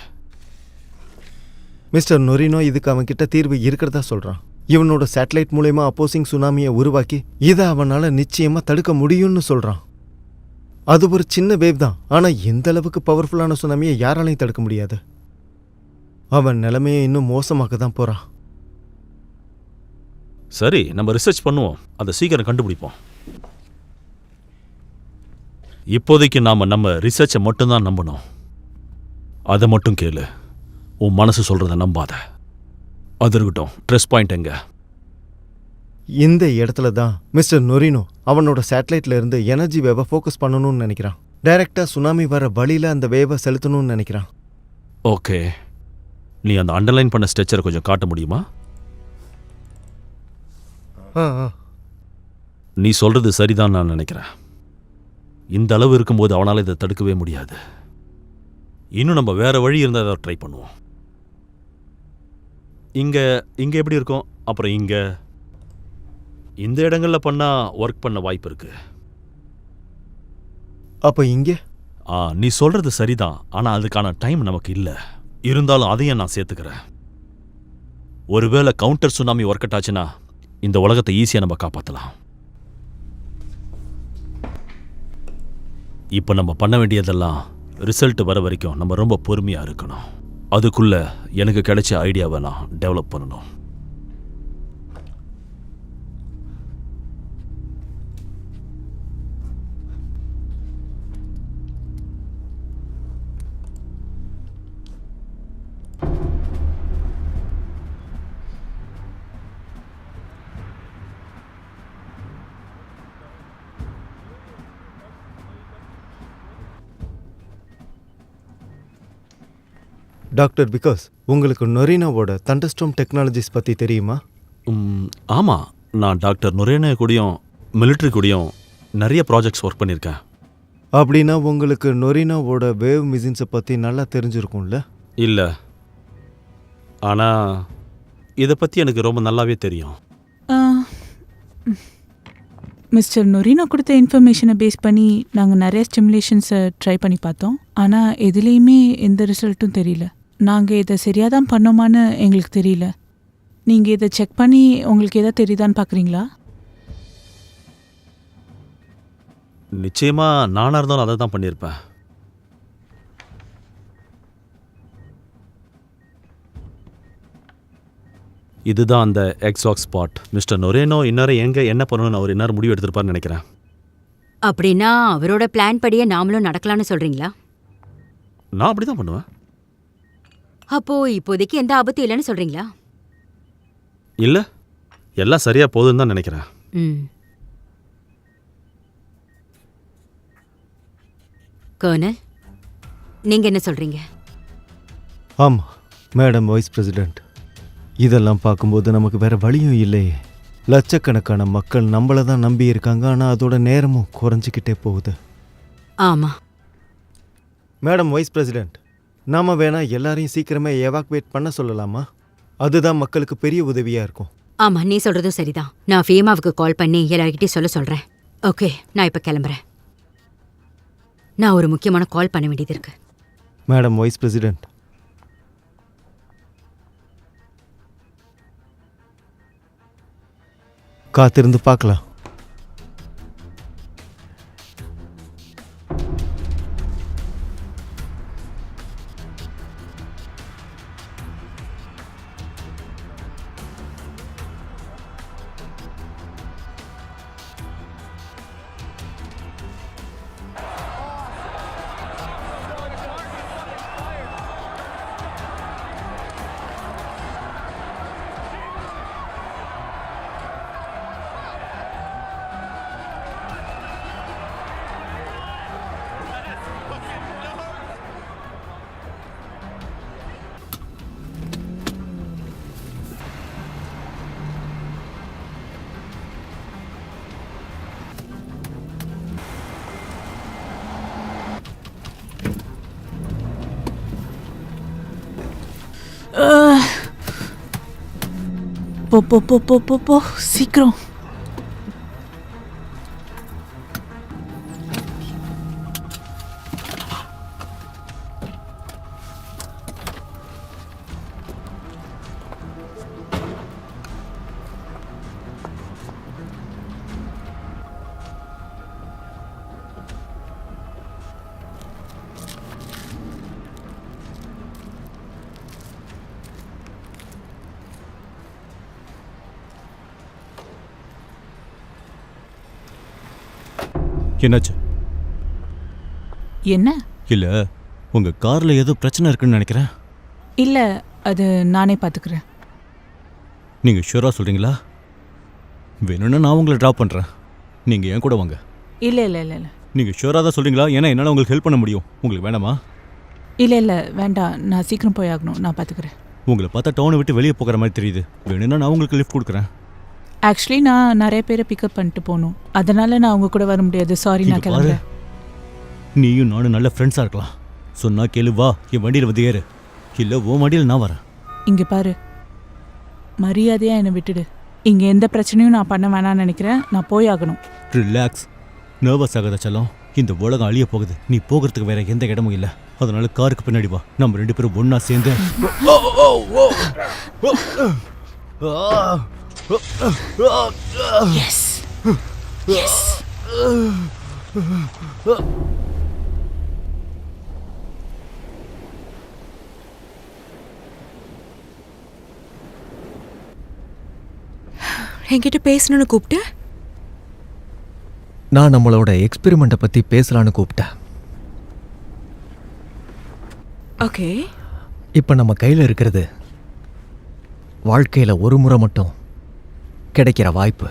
மிஸ்டர் நொரினோ இதுக்கு அவன் கிட்ட தீர்வு இருக்கிறதா சொல்றான். இவனோட சேட்டலைட் மூலயமா அப்போசிங் சுனாமியை உருவாக்கி இதை அவனால நிச்சயமா தடுக்க முடியும்னு சொல்றான். அது ஒரு சின்ன வேவ் தான், ஆனா எந்த அளவுக்கு பவர்ஃபுல்லான சுனாமியை யாராலையும் தடுக்க முடியாது. அவன் நிலைமையை இன்னும் மோசமாக்க தான் போறான். சரி, நம்ம ரிசர்ச் பண்ணுவோம், அதை சீக்கிரம் கண்டுபிடிப்போம். இப்போதைக்கு நாம நம்ம ரிசர்ச்சை மட்டும்தான் நம்பணும். அதை மட்டும் கேளு, உன் மனசு சொல்றத நம்பாத. அது இருக்கட்டும், ட்ரெஸ் பாயிண்ட் எங்க? இந்த இடத்துல தான் மிஸ்டர் நொரினோ அவனோட சேட்டலைட்ல இருந்து எனர்ஜி வேவை ஃபோக்கஸ் பண்ணணும்னு நினைக்கிறான். டைரக்டா சுனாமி வர வழியில அந்த வேவை செலுத்தணும்னு நினைக்கிறான். ஓகே, நீ அந்த அண்டர்லைன் பண்ண ஸ்ட்ரெச்சரை கொஞ்சம் காட்ட முடியுமா? நீ சொல்றது சரிதான் நான் நினைக்கிறேன். இந்த அளவு இருக்கும்போது அவனால் இதை தடுக்கவே முடியாது. இன்னும் நம்ம வேற வழி இருந்தால் அதை ட்ரை பண்ணுவோம். இங்க எப்படி இருக்கும், அப்புறம் இந்த இடங்கள்ல பண்ணா ஒர்க் பண்ண வாய்ப்பு இருக்கு. அப்ப இங்கே நீ சொல்றது சரிதான், ஆனா அதுக்கான டைம் நமக்கு இல்ல. இருந்தாலும் அதையும் நான் சேர்த்துக்கிறேன். ஒருவேளை கவுண்டர் சுனாமி ஒர்க் அவுட் ஆச்சுன்னா இந்த உலகத்தை ஈஸியா நம்ம காப்பாற்றலாம். இப்போ நம்ம பண்ண வேண்டியதெல்லாம் ரிசல்ட் வர வரைக்கும் நம்ம ரொம்ப பொறுமையா இருக்கணும். அதுக்குள்ள எனக்கு கிடைச்ச ஐடியாவை நான் டெவலப் பண்ணணும். டாக்டர் பிகாஸ் உங்களுக்கு நொரினாவோட தண்டர்ஸ்டார்ம் டெக்னாலஜிஸ் பற்றி தெரியுமா? ஆமாம், நான் டாக்டர் நுரேனா கூடயும் மிலிட்ரி கூடயும் நிறைய ப்ராஜெக்ட்ஸ் ஒர்க் பண்ணியிருக்கேன். அப்படின்னா உங்களுக்கு நொரினாவோட வேவ் மிஷின்ஸை பற்றி நல்லா தெரிஞ்சிருக்கும்ல? இல்லை, ஆனால் இதை பற்றி எனக்கு ரொம்ப நல்லாவே தெரியும். மிஸ்டர் நொரினா கொடுத்த இன்ஃபர்மேஷனை பேஸ் பண்ணி நாங்கள் நிறைய ஸ்டிமுலேஷன்ஸை ட்ரை பண்ணி பார்த்தோம். ஆனால் எதுலேயுமே எந்த ரிசல்ட்டும் தெரியல. நாங்கள் இதை சரியாக தான் பண்ணோமான்னு எங்களுக்கு தெரியல. நீங்கள் இதை செக் பண்ணி உங்களுக்கு எதாவது தெரியுதான்னு பார்க்குறீங்களா? நிச்சயமாக நானாக இருந்தாலும் அதை தான் பண்ணியிருப்பேன். இதுதான் அந்த எக்ஸாக்ட் ஸ்பாட். மிஸ்டர் நொரேனோ இந்நேரம் எங்கே என்ன பண்ணணும்னு அவர் இந்நேரம் முடிவு எடுத்திருப்பார்னு நினைக்கிறேன். அப்படின்னா அவரோட பிளான் படியே நாமளும் நடக்கலாம்னு சொல்றீங்களா? நான் அப்படி தான் பண்ணுவேன். அப்போ இப்போதைக்கு எந்த ஆபத்தும் இல்லைன்னு சொல்றீங்களா? இல்லை, எல்லாம் சரியாக போகுதுன்னு தான் நினைக்கிறேன். கர்னல், நீங்க என்ன சொல்றீங்க? ஆமாம் மேடம் வைஸ் பிரசிடெண்ட், இதெல்லாம் பார்க்கும்போது நமக்கு வேற வழியும் இல்லையே. லட்சக்கணக்கான மக்கள் நம்மளை தான் நம்பி இருக்காங்க, ஆனால் அதோட நேரமும் குறைஞ்சிக்கிட்டே போகுது. ஆமா மேடம் வைஸ் பிரசிடெண்ட், நாம வேணா எல்லாரையும் சீக்கிரமே எவாக்குவேட் பண்ண சொல்லலாமா? அதுதான் மக்களுக்கு பெரிய உதவியாக இருக்கும். ஆமா, நீ சொல்றதும் சரிதான். நான் ஃபேமாவுக்கு கால் பண்ணி எல்லார்கிட்டையும் சொல்றேன். ஓகே, நான் இப்போ கிளம்புறேன். நான் ஒரு முக்கியமான கால் பண்ண வேண்டியது இருக்கு. மேடம் வைஸ் பிரசிடெண்ட், காத்திருந்து பார்க்கலாம். போ போ போ போ போ போ சீக்கிரம். என்னாச்சு? என்ன? இல்லை, உங்கள் காரில் ஏதோ பிரச்சனை இருக்குன்னு நினைக்கிறேன். இல்லை, அது நானே பார்த்துக்கிறேன். நீங்கள் ஷூராக சொல்கிறீங்களா? வேணும்னா நான் உங்களை ட்ராப் பண்ணுறேன், நீங்கள் என் கூட வாங்க. இல்லை இல்லை இல்லை இல்லை நீங்கள் ஷூராக தான் சொல்கிறீங்களா? ஏன்னா என்னால் உங்களுக்கு ஹெல்ப் பண்ண முடியும். உங்களுக்கு வேணாமா? இல்லை இல்லை வேண்டாம், நான் சீக்கிரம் போய் ஆகணும். நான் பார்த்துக்கிறேன். உங்களை பார்த்தா டவுனை விட்டு வெளியே போகிற மாதிரி தெரியுது. வேணும்னா நான் உங்களுக்கு லிஃப்ட் கொடுக்குறேன். ஆக்சுவலி நான் நிறைய பேரை பிக்கப் பண்ணிட்டு போகணும், அதனால நான் அவங்க கூட வர முடியாது. சாரி, நான் கிளம்புறேன். நீயும் நானும் நல்ல ஃப்ரெண்ட்ஸாக இருக்கலாம். சொன்னா கேளு, வா என் வண்டியில் வந்து ஏறு. இல்லை ஓ வண்டியில் நான் வரேன். இங்கே பாரு, மரியாதையாக என்னை விட்டுடு. இங்கே எந்த பிரச்சனையும் நான் பண்ண வேணாம்னு நினைக்கிறேன். நான் போய் ஆகணும். ரிலாக்ஸ், நர்வஸ் ஆகாத செல்லம். இந்த உலகம் அழிய போகுது. நீ போகிறதுக்கு வேற எந்த இடமும் இல்லை. அதனால காருக்கு பின்னாடி வா, நம்ம 2 பேரும் ஒன்றா சேர்ந்து. Yes. Yes. என்கிட்ட பேசணும்னு கூப்பிட்டு? நான் நம்மளோட எக்ஸ்பெரிமெண்ட்டை பற்றி பேசலான்னு கூப்பிட்டேன். ஓகே, இப்போ நம்ம கையில் இருக்கிறது வாழ்க்கையில் ஒரு முறை மட்டும் கிடைக்கிற வாய்ப்பு.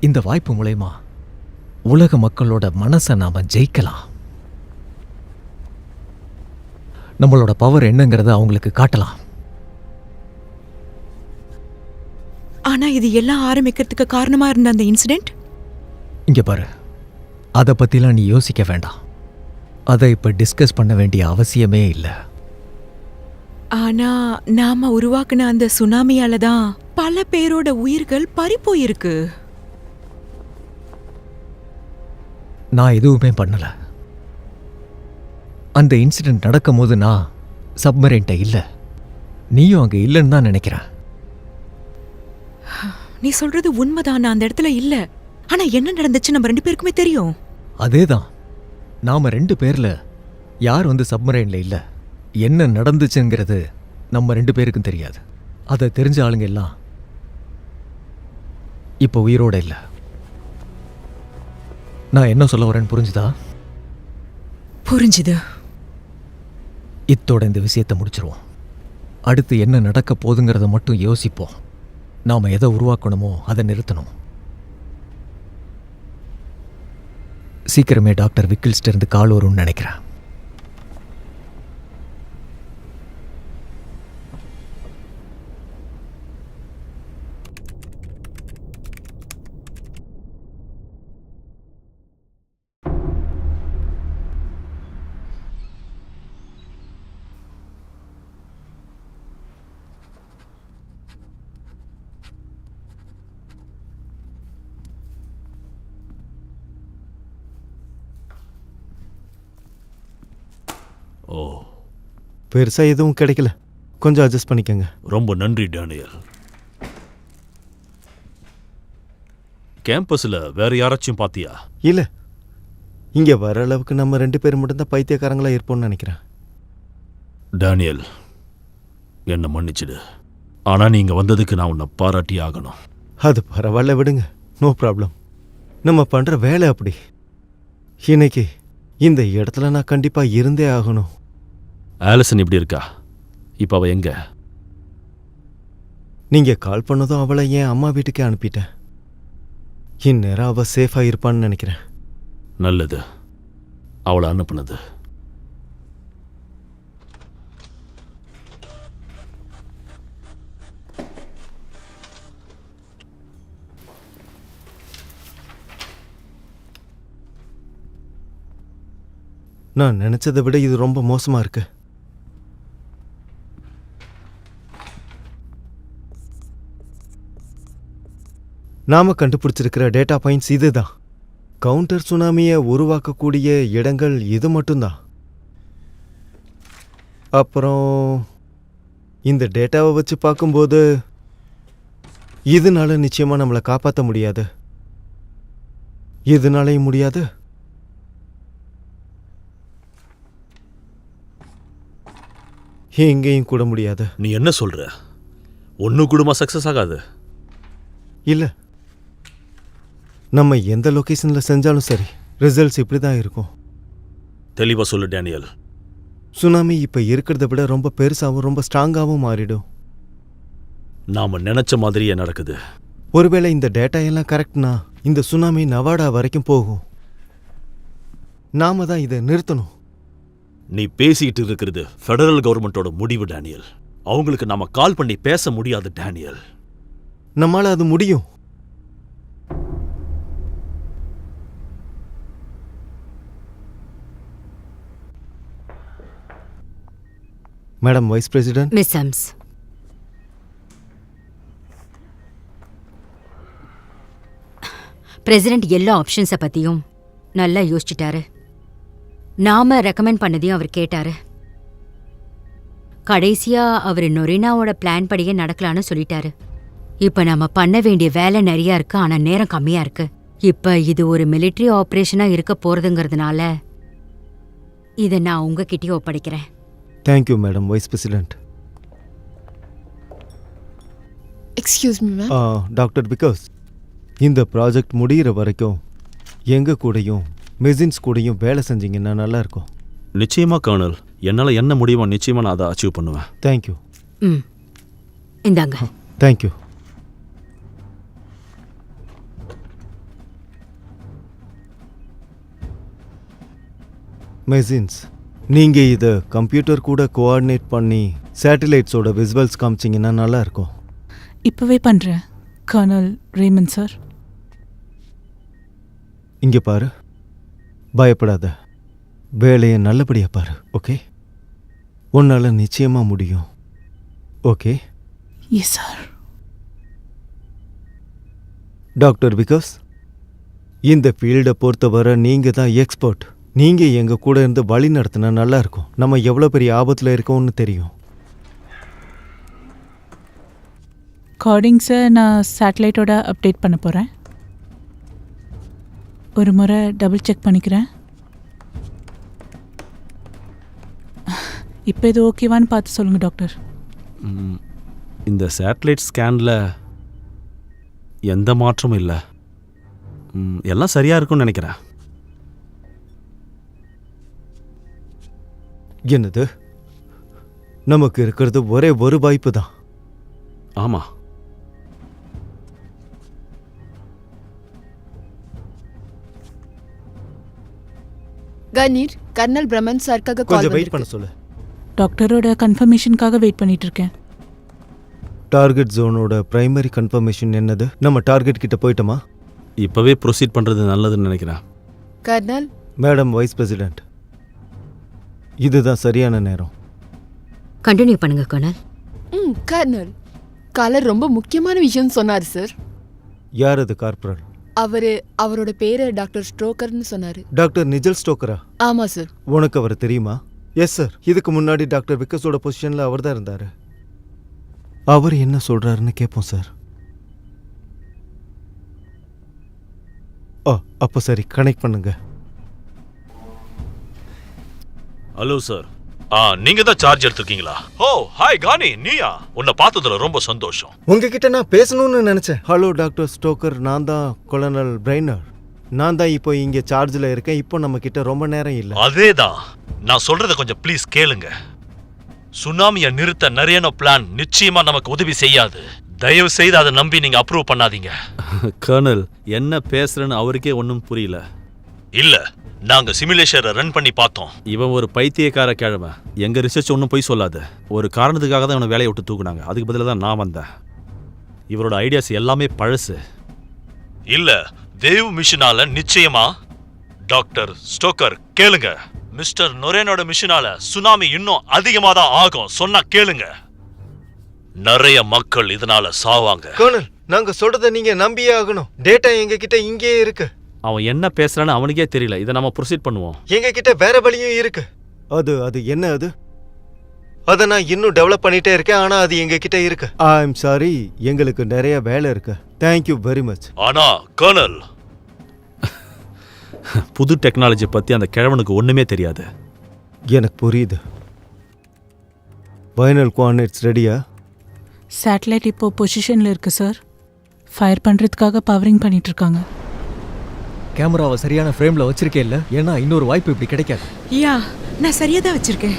இந்த வாய்ப்பு மூலயமா உலக மக்களோட மனசை நாம் ஜெயிக்கலாம். நம்மளோட பவர் என்னங்கிறத அவங்களுக்கு காட்டலாம். ஆனா இது எல்லாம் ஆரம்பிக்கிறதுக்கு காரணமா இருந்த அந்த இன்சிடென்ட்? இங்க பாரு, அதை பத்திலாம் நீ யோசிக்க வேண்டாம். அதை இப்ப டிஸ்கஸ் பண்ண வேண்டிய அவசியமே இல்லை. ஆனா நாம உருவாக்குன அந்த சுனாமியால தான் பல பேரோட உயிர்கள் பறி போயிருக்கு. நான் எதுவுமே பண்ணல. அந்த இன்சிடென்ட் நடக்கும் போது நான் சப்மரைன்ட்ட இல்லை. நீயும் அங்க இல்லைன்னு தான் நினைக்கிறேன். நீ சொல்றது உண்மைதான், நான் அந்த இடத்துல இல்ல. ஆனா என்ன நடந்துச்சு நம்ம 2 பேருக்குமே தெரியும். அதேதான், நாம 2 பேர்ல யார் சப்மரைன்ல இல்ல, என்ன நடந்துச்சுங்கிறது நம்ம 2 பேருக்கும் தெரியாது. அதை தெரிஞ்ச ஆளுங்க எல்லாம் இப்போ உயிரோட இல்ல. நான் என்ன சொல்ல வரேன்னு புரிஞ்சுதா? புரிஞ்சுது. இத்தோட இந்த விஷயத்தை முடிச்சிருவோம். அடுத்து என்ன நடக்க போகுதுங்கிறத மட்டும் யோசிப்போம். நாம எதை உருவாக்கணுமோ அதை நிறுத்தணும். சீக்கிரமே டாக்டர் விக்கில்ஸ்ட இருந்து கால் வரும்னு நினைக்கிறேன். ஓ, பெருசா எதுவும் கிடைக்கல, கொஞ்சம் அட்ஜஸ்ட் பண்ணிக்கங்க. ரொம்ப நன்றி டேனியல். கேம்பஸ்ல வேற யாராச்சும் பாத்தியா? இல்ல, இங்க வர அளவுக்கு நம்ம 2 பேர் மட்டும்தான் பைத்தியக்காரங்களா இருப்போம்னு நினைக்கிறேன். டேனியல், என்ன மன்னிச்சிடு. ஆனா நீங்க வந்ததுக்கு நான் உன்னை பாராட்டி ஆகணும். அது பரவாயில்ல, விடுங்க, நோ ப்ராப்ளம். நம்ம பண்ற வேலை அப்படி. இன்னைக்கு இந்த இடத்துல நான் கண்டிப்பா இருந்தே ஆகணும். ஆலிசன் எப்படி இருக்கா? இப்ப அவ எங்க? நீங்க கால் பண்ணதும் அவளை என் அம்மா வீட்டுக்கே அனுப்பிட்டேன். இந்நேரம் அவ சேஃபா இருப்பான்னு நினைக்கிறேன். நல்லது, அவளை அனுப்புனது. நான் நினைச்சதை விட இது ரொம்ப மோசமா இருக்கு. நாம கண்டுபிடிச்சிருக்கிற டேட்டா பாயிண்ட்ஸ் இதுதான். கவுண்டர் சுனாமியை உருவாக்கக்கூடிய இடங்கள் இது மட்டும்தான். அப்புறம் இந்த டேட்டாவை வச்சு பார்க்கும்போது இதனால நிச்சயமா நம்மளை காப்பாற்ற முடியாது. இதனாலையும் முடியாது. எங்கேயும் கூட முடியாது. நீ என்ன சொல்ற? ஒன்னு கூடமா சக்சஸ் ஆகாது? இல்ல, நம்ம எந்த லொகேஷன்ல செஞ்சாலும் சரி, ரிசல்ட்ஸ் இப்படி தான் இருக்கும். தெளிவா சொல்லு டேனியல். சுனாமி இப்ப இருக்கிறத விட ரொம்ப பெருசாவும் ரொம்ப ஸ்ட்ராங்காவும் மாறிடும். நாம நினைச்ச மாதிரியே நடக்குது. ஒருவேளை இந்த டேட்டா எல்லாம் கரெக்ட்னா இந்த சுனாமி நவாடா வரைக்கும் போகும். நாம தான் இதை நிறுத்தணும். நீ பேசிட்டு இருக்கிறது ஃபெடரல் கவர்மெண்டோட முடிவு டேனியல். அவங்களுக்கு நாம கால் பண்ணி பேச முடியாது டேனியல். நம்மால அது முடியும். Madam vice president. Miss sums, president எல்லா ஆப்ஷன்ஸை பத்தியும் நல்லா யோசிச்சுட்டாரு. நாம ரெக்கமெண்ட் பண்ணதையும் அவர் கேட்டாரு. கடைசியா அவர் நொரினாவோட பிளான் படியே நடக்கலான்னு சொல்லிட்டாரு. இப்ப நம்ம பண்ண வேண்டிய வேலை நிறைய இருக்கு, ஆனா நேரம் கம்மியா இருக்கு. இப்ப இது ஒரு மிலிட்டரி ஆபரேஷனா இருக்க போறதுங்கிறதுனால இதை நான் உங்ககிட்டயே ஒப்படைக்கிறேன். Thank you madam vice president. Excuse me ma'am. Doctor because இந்த ப்ராஜெக்ட் முடிகிற வரைக்கும் எங்க கூடயும் மெசின்ஸ் கூடயும் வேலை செஞ்சீங்கன்னா நல்லா இருக்கும். நிச்சயமா கர்னல், என்னால என்ன முடியுமோ நிச்சயமா நான் அதை அச்சீவ் பண்ணுவேன். தேங்க்யூ. இந்தாங்க. தேங்க்யூ. மெசின்ஸ் நீங்க இதை கம்ப்யூட்டர் கூட கோஆர்டினேட் பண்ணி சேட்டலைட்ஸோட விசுவல்ஸ் காமிச்சிங்கன்னா நல்லா இருக்கும். இப்போவே பண்ணுறேன் கர்னல் ரேமன் சார். இங்க பாரு, பயப்படாத, வேலையை நல்லபடியா பாரு. ஓகே, உன்னால நிச்சயமா முடியும். Okay yes sir. Doctor Vikas, இந்த ஃபீல்டை பொறுத்தவரை நீங்க தான் எக்ஸ்பர்ட். நீங்க எங்க கூட இருந்து வழி நடத்தினா நல்லா இருக்கும். நம்ம எவ்வளோ பெரிய ஆபத்தில் இருக்கோம்னு தெரியும். கார்டிங்ஸை நான் சேட்டலைட்டோட அப்டேட் பண்ண போகிறேன். ஒரு முறை டபுள் செக் பண்ணிக்கிறேன். இப்போ இது ஓகேவான்னு பார்த்து சொல்லுங்கள் டாக்டர். இந்த சேட்டலைட் ஸ்கேனில் எந்த மாற்றமும் இல்லை. எல்லாம் சரியாக இருக்கும்னு நினைக்கிறேன். என்னது, நமக்கு இருக்கிறது ஒரே ஒரு வாய்ப்பு தான். ஆமாம், கணீர், கர்னல் பிரமன் சார்க்காக கால் கொஞ்சம் வெயிட் வந்திருக்கு. பண்ண சொல்லு. டாக்டரோட கன்ஃபர்மேஷனுக்காக வெயிட் பண்ணிட்டு இருக்கேன். டார்கெட் ஜோனோட பிரைமரி கன்ஃபர்மேஷன் என்னது? நம்ம டார்கெட் கிட்ட போயிட்டோமா? இப்போவே ப்ரொசீட் பண்ணுறது நல்லதுன்னு நினைக்கிறேன். கர்னல், மேடம் வைஸ் பிரசிடென்ட், இதுதான் சரியான நேரம். கண்டினியூ பண்ணுங்க கர்னல். கர்னல், காலர் ரொம்ப முக்கியமான விஷயம் சொன்னார் சார். யார் அது கார்பரல்? அவரோட பேரு டாக்டர் ஸ்ட்ரோக்கர்னு சொன்னாரு. டாக்டர் நிஜல் ஸ்டோக்கரா? ஆமா சார். உனக்கு அவர் தெரியுமா? எஸ் சார், இதுக்கு முன்னாடி டாக்டர் விக்கஸோட பொசிஷன்ல அவர் தான் இருந்தாரு. அவர் என்ன சொல்றாருன்னு கேட்போம் சார். அப்போ சரி, கனெக்ட் பண்ணுங்க. Hello sir. நீங்க தான் சார்ஜ் எடுத்துருக்கீங்களா? ஓ ஹாய் கானி, நீயா? உன்னை பார்த்ததுல ரொம்ப சந்தோஷம். உங்ககிட்ட நான் பேசணும்னு நினைச்சேன். ஹலோ டாக்டர் ஸ்டோக்கர், நான் தான் கொலனல் பிரைனர். நான் தான் இப்போ இங்க சார்ஜில் இருக்கேன். இப்போ நம்ம கிட்ட ரொம்ப நேரம் இல்லை. அதேதான், நான் சொல்றத கொஞ்சம் ப்ளீஸ் கேளுங்க. சுனாமியை நிறுத்த நிறைய பிளான் நிச்சயமா நமக்கு உதவி செய்யாது. தயவு செய்து அதை நம்பி நீங்க அப்ரூவ் பண்ணாதீங்க. கர்னல், என்ன பேசுறேன்னு அவருக்கே ஒன்றும் புரியல. இல்ல, நாங்க சிமுலேஷனை ரன் பண்ணி பார்த்தோம். இவன் ஒரு பைத்தியக்கார கிழமை. எங்க ரிசர்ச் ஒன்றும் போய் சொல்லாது. ஒரு காரணத்துக்காக தான் இவனை வேலையை விட்டு தூக்குனாங்க. அதுக்கு பதிலாக தான் நான் வந்தேன். இவரோட ஐடியாஸ் எல்லாமே பழசு. இல்ல, தேவ் மிஷனால நிச்சயமா. டாக்டர் ஸ்டோக்கர் கேளுங்க, மிஸ்டர் நொரேனோட மிஷனால சுனாமி இன்னும் அதிகமா தான் ஆகும். சொன்னா கேளுங்க. நிறைய மக்கள் இதனால சாவாங்க. கர்னல், நாங்க சொல்றத நீங்க நம்பியே ஆகணும். டேட்டா எங்க கிட்ட இங்கேயே இருக்கு. அவன் என்ன பேசுறான்னு அவனுக்கே தெரியல. இதை நம்ம ப்ரொசீட் பண்ணுவோம். எங்க கிட்ட வேற வழியும் இருக்கு. அது என்ன அது? அதை நான் இன்னும் டெவலப் பண்ணிட்டே இருக்கேன். ஆனா அது எங்க கிட்ட இருக்கு. ஐ எம் சாரி, எங்களுக்கு நிறைய வேலை இருக்கு. Thank you very much. ஆனா கர்னல், புது டெக்னாலஜி பத்தி அந்த கிழவனுக்கு ஒண்ணுமே தெரியாது. எனக்கு புரியுது. ஃபைனல் கோஆர்டினேட்ஸ் ரெடியா? சேட்டலைட் இப்போ பொசிஷனில் இருக்கு சார். ஃபயர் பண்ணுறதுக்காக பவரிங் பண்ணிட்டு இருக்காங்க. கேமராவை சரியான ஃப்ரேம்ல வச்சிருக்கே இல்ல, ஏன்னா இன்னொரு வாய்ப்பு இப்படி கிடைக்காது. யா, நான் சரியா தான் வச்சிருக்கேன்.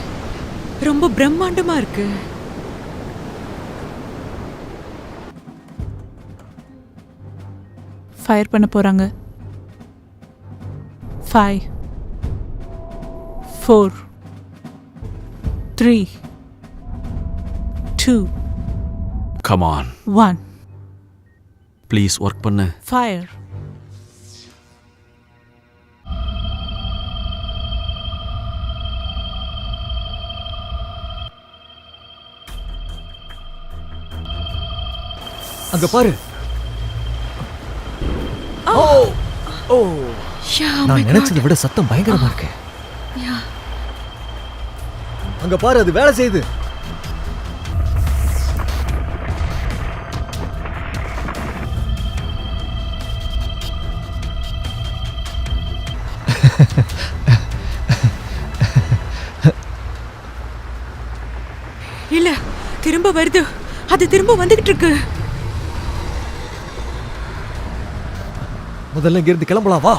ரொம்ப பிரம்மாண்டமா இருக்கு. ஃபயர் பண்ண போறாங்க. 5 4 3 2 கம் ஆன் 1 ப்ளீஸ் ஒர்க் பண்ணு. ஃபயர். அங்க பாரு. நான் நினைச்சதை விட சத்தம் பயங்கரமா இருக்கு. அங்க பாரு, அது வேலை செய்யுது. இல்ல, திரும்ப வருது. அது திரும்ப வந்துகிட்டு இருக்கு. முதல்ல இங்க இருந்து கிளம்பலாம், வா.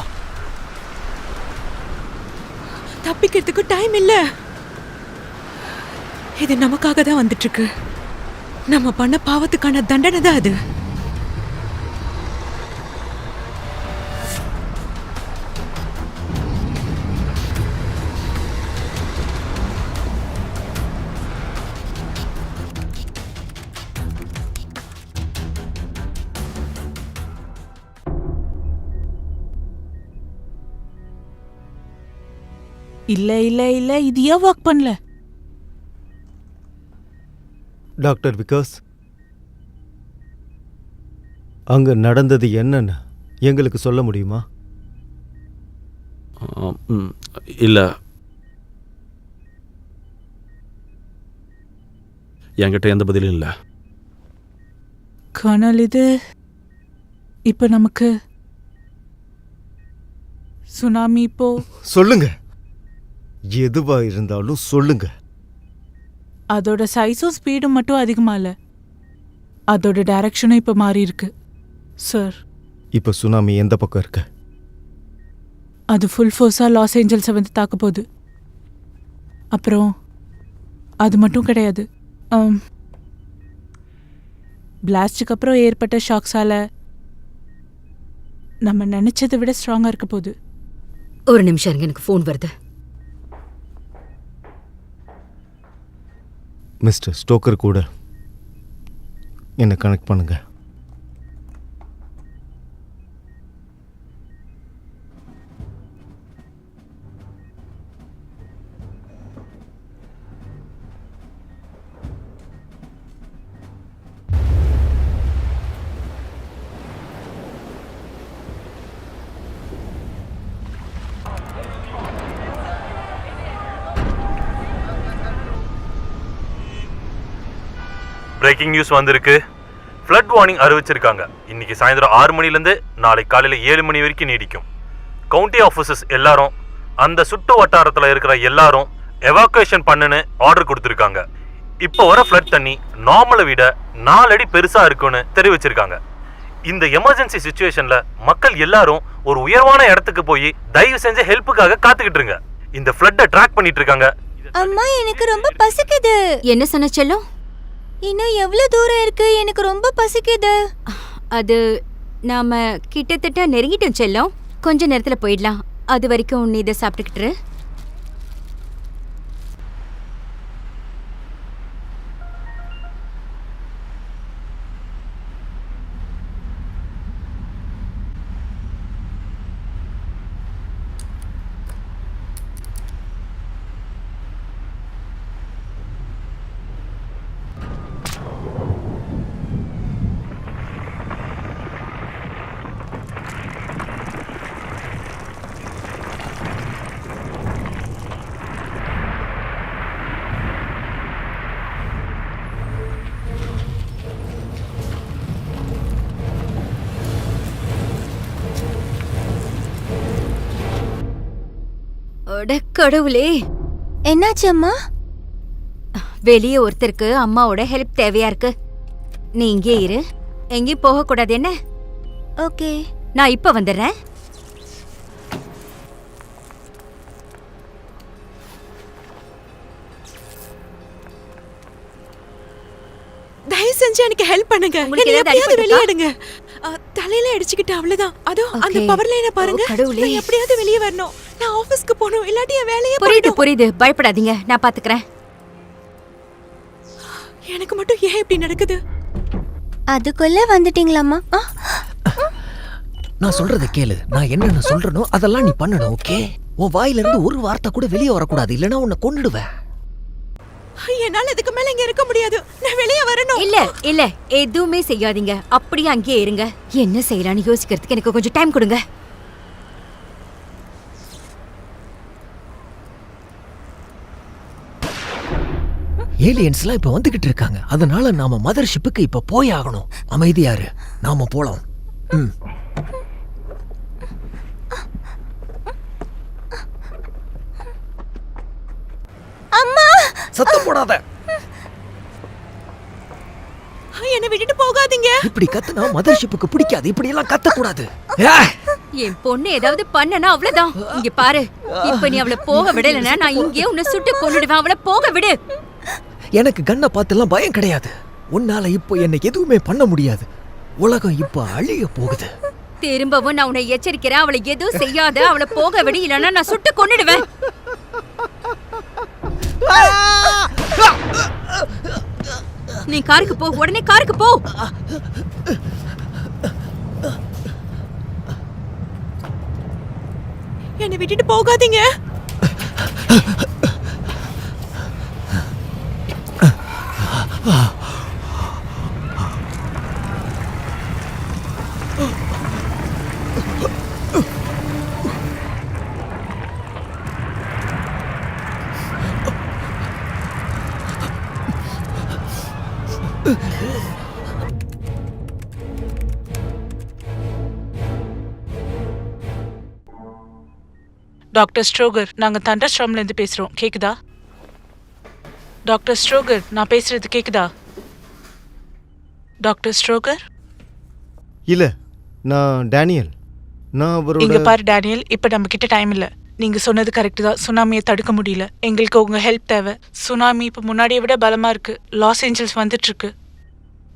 தப்பிக்கிறதுக்கு டைம் இல்ல. இது நமக்காக தான் வந்துட்டு இருக்கு. நம்ம பண்ண பாவத்துக்கான தண்டனை தான் அது. இல்ல இல்ல இல்ல இது ஏன் ஒர்க் பண்ணல? டாக்டர் விகாஸ், அங்க நடந்தது என்னன்னு எங்களுக்கு சொல்ல முடியுமா? இல்லை, என்கிட்ட எந்த பதிலும் இல்லை. கர்னல், இது இப்ப நமக்கு சுனாமி இப்போ சொல்லுங்க, எதுவா இருந்தாலும் சொல்லுங்க. அதோட சைஸும் ஸ்பீடும் மட்டும் அதிகமா இல்ல, அதோட டைரக்ஷனும் இப்ப மாறி இருக்கு சார். இப்ப சுனாமி எந்த பக்கம் இருக்கு? அது ஃபுல் ஃபோர்ஸா லாஸ் ஏஞ்சல்ஸை வந்து தாக்க போகுது. அப்புறம் அது மட்டும் கிடையாது, பிளாஸ்டுக்கு அப்புறம் ஏற்பட்ட ஷாக்ஸால நம்ம நினைச்சதை விட ஸ்ட்ராங்கா இருக்க போகுது. ஒரு நிமிஷம் இருங்க, எனக்கு ஃபோன் வருது. மிஸ்டர் ஸ்டோக்கர் கூட என்னை கனெக்ட் பண்ணுங்க. பிரேக்கிங் நியூஸ் வந்திருக்கு. ஃப்ளட் வார்னிங் அறிவிச்சிருக்காங்க. இன்னைக்கு சாயந்தரம் 6 மணிலேருந்து நாளை காலையில் 7 மணி வரைக்கும் நீடிக்கும். கவுண்டி ஆஃபீஸர்ஸ் எல்லாரும், அந்த சுற்று வட்டாரத்தில் இருக்கிற எல்லாரும் எவாக்குவேஷன் பண்ணுன்னு ஆர்டர் கொடுத்துருக்காங்க. இப்போ வர ஃப்ளட் தண்ணி நார்மலை விட 4 அடி பெருசாக இருக்குன்னு தெரிவிச்சிருக்காங்க. இந்த எமர்ஜென்சி சுச்சுவேஷனில் மக்கள் எல்லாரும் ஒரு உயர்வான இடத்துக்கு போய் தயவு செஞ்சு ஹெல்ப்புக்காக காத்துக்கிட்டு இருங்க. இந்த ஃப்ளட்டை ட்ராக் பண்ணிட்டு இருக்காங்க. அம்மா, எனக்கு ரொம்ப பசிக்குது. என்ன சொன்ன செல்லம்? இன்னும் எவ்வளவு தூரம் இருக்கு? எனக்கு ரொம்ப பசிக்குது. அது நாம கிட்டத்தட்ட நெருங்கிட்டோம் செல்லம். கொஞ்ச நேரத்துல போயிடலாம். அது வரைக்கும் நீ இதை சாப்பிட்டுக்கிட்டு. கடவுளே, என்னாச்சு அம்மா? வெளியே ஒருத்தருக்கு அம்மாவோட ஹெல்ப் தேவையா இருக்கு. நீ இங்கே இரு, எங்கேயும் போக கூடாது என்ன? ஓகே, நான் இப்ப வந்துடுறேன். தயவு செஞ்சு எனக்கு ஹெல்ப் பண்ணுங்க. உங்களுக்கு என்னை ஏதாவது எப்படியாவது அடிபட்டிருக்கா? வெளியே எடுங்க. தலையில அடிச்சுக்கிட்டு அவ்வளவுதான். அதோ அந்த Okay. பவர் லைனை பாருங்க. ஓ, கடவுளே. நான் எப்படியாவது வெளியே வரணும். நான் ஆபீஸ்க்கு போகணும், இல்லாட்டி என் வேலையே புரியுது போயிடும். புரியுது, பயப்படாதீங்க, நான் பாத்துக்கிறேன். எனக்கு மட்டும் ஏன் இப்படி நடக்குது? அதுக்குள்ள வந்துட்டீங்களாம்மா? நான் சொல்றத கேளு. நான் என்னென்ன சொல்றனோ அதெல்லாம் நீ பண்ணணும், ஓகே? உன் வாயில இருந்து ஒரு வார்த்தை கூட வெளியே வரக்கூடாது, இல்லைன்னா உன்னை கொன்னுடுவேன். என்னால இதுக்கு மேல இங்க இருக்க முடியாது. நான் வெளியே வரணும். இல்ல இல்ல, எதுவுமே செய்யாதீங்க, அப்படியே அங்கேயே இருங்க. என்ன செய்யலாம்னு யோசிக்கிறதுக்கு எனக்கு கொஞ்சம் டைம் கொடுங்க. ஏலியன்ஸ்லாம் இப்ப வந்துகிட்டு இருக்காங்க. அதனால நாம மதர் ஷிப்புக்கு இப்ப போய் ஆகணும். அமைதியாரு, நாம போலாம். அம்மா, சத்தம் போடாத. என்னை விட்டுட்டு போகாதீங்க. இப்படி கத்துனா மதர் ஷிப்புக்கு பிடிக்காது. இப்படி எல்லாம் கத்த கூடாது. என் பொண்ணு ஏதாவது பண்ணனா அவ்வளவுதான். இங்க பாரு, இப்ப நீ அவளை போக விடலன்னா நான் இங்கே உன்னை சுட்டு கொன்னுடுவேன். அவளை போக விடு. எனக்கு கண்ணை பார்த்தெல்லாம் பயம் கிடையாது. உன்னால இப்போ என்ன எதுவுமே பண்ண முடியாது. உலகம் இப்ப அழிய போகுது. திரும்பவும் நான் உன்னை எச்சரிக்கிறேன், அவளை எதுவும் செய்யாத. அவளை போக விடு, இல்லைன்னா நான் சுட்டு கொன்னுடுவேன். நீ காருக்கு போ, உடனே காருக்கு போ. என்னை விட்டுட்டு போகாதீங்க. டாக்டர் ஸ்ட்ரோகர், நாங்க தண்டர் ஸ்ட்ராம்ல இருந்து பேசுறோம். கேக்குதா? டாக்டர் ஸ்ட்ரோகர், நான் பேசுறது கேக்குதா? டாக்டர் ஸ்ட்ரோகர்? இல்ல, நான் டேனியல். நான் இங்க அவரோட பாரு டேனியல், இப்ப நம்ம கிட்ட டைம் இல்ல. நீங்க சொன்னது கரெக்ட் தான். சுனாமியை தடுக்க முடியல. எங்களுக்கு உங்க ஹெல்ப் தேவை. சுனாமி இப்ப முன்னாடியை விட பலமா இருக்கு. லாஸ் ஏஞ்சல்ஸ் வந்துட்டு இருக்கு.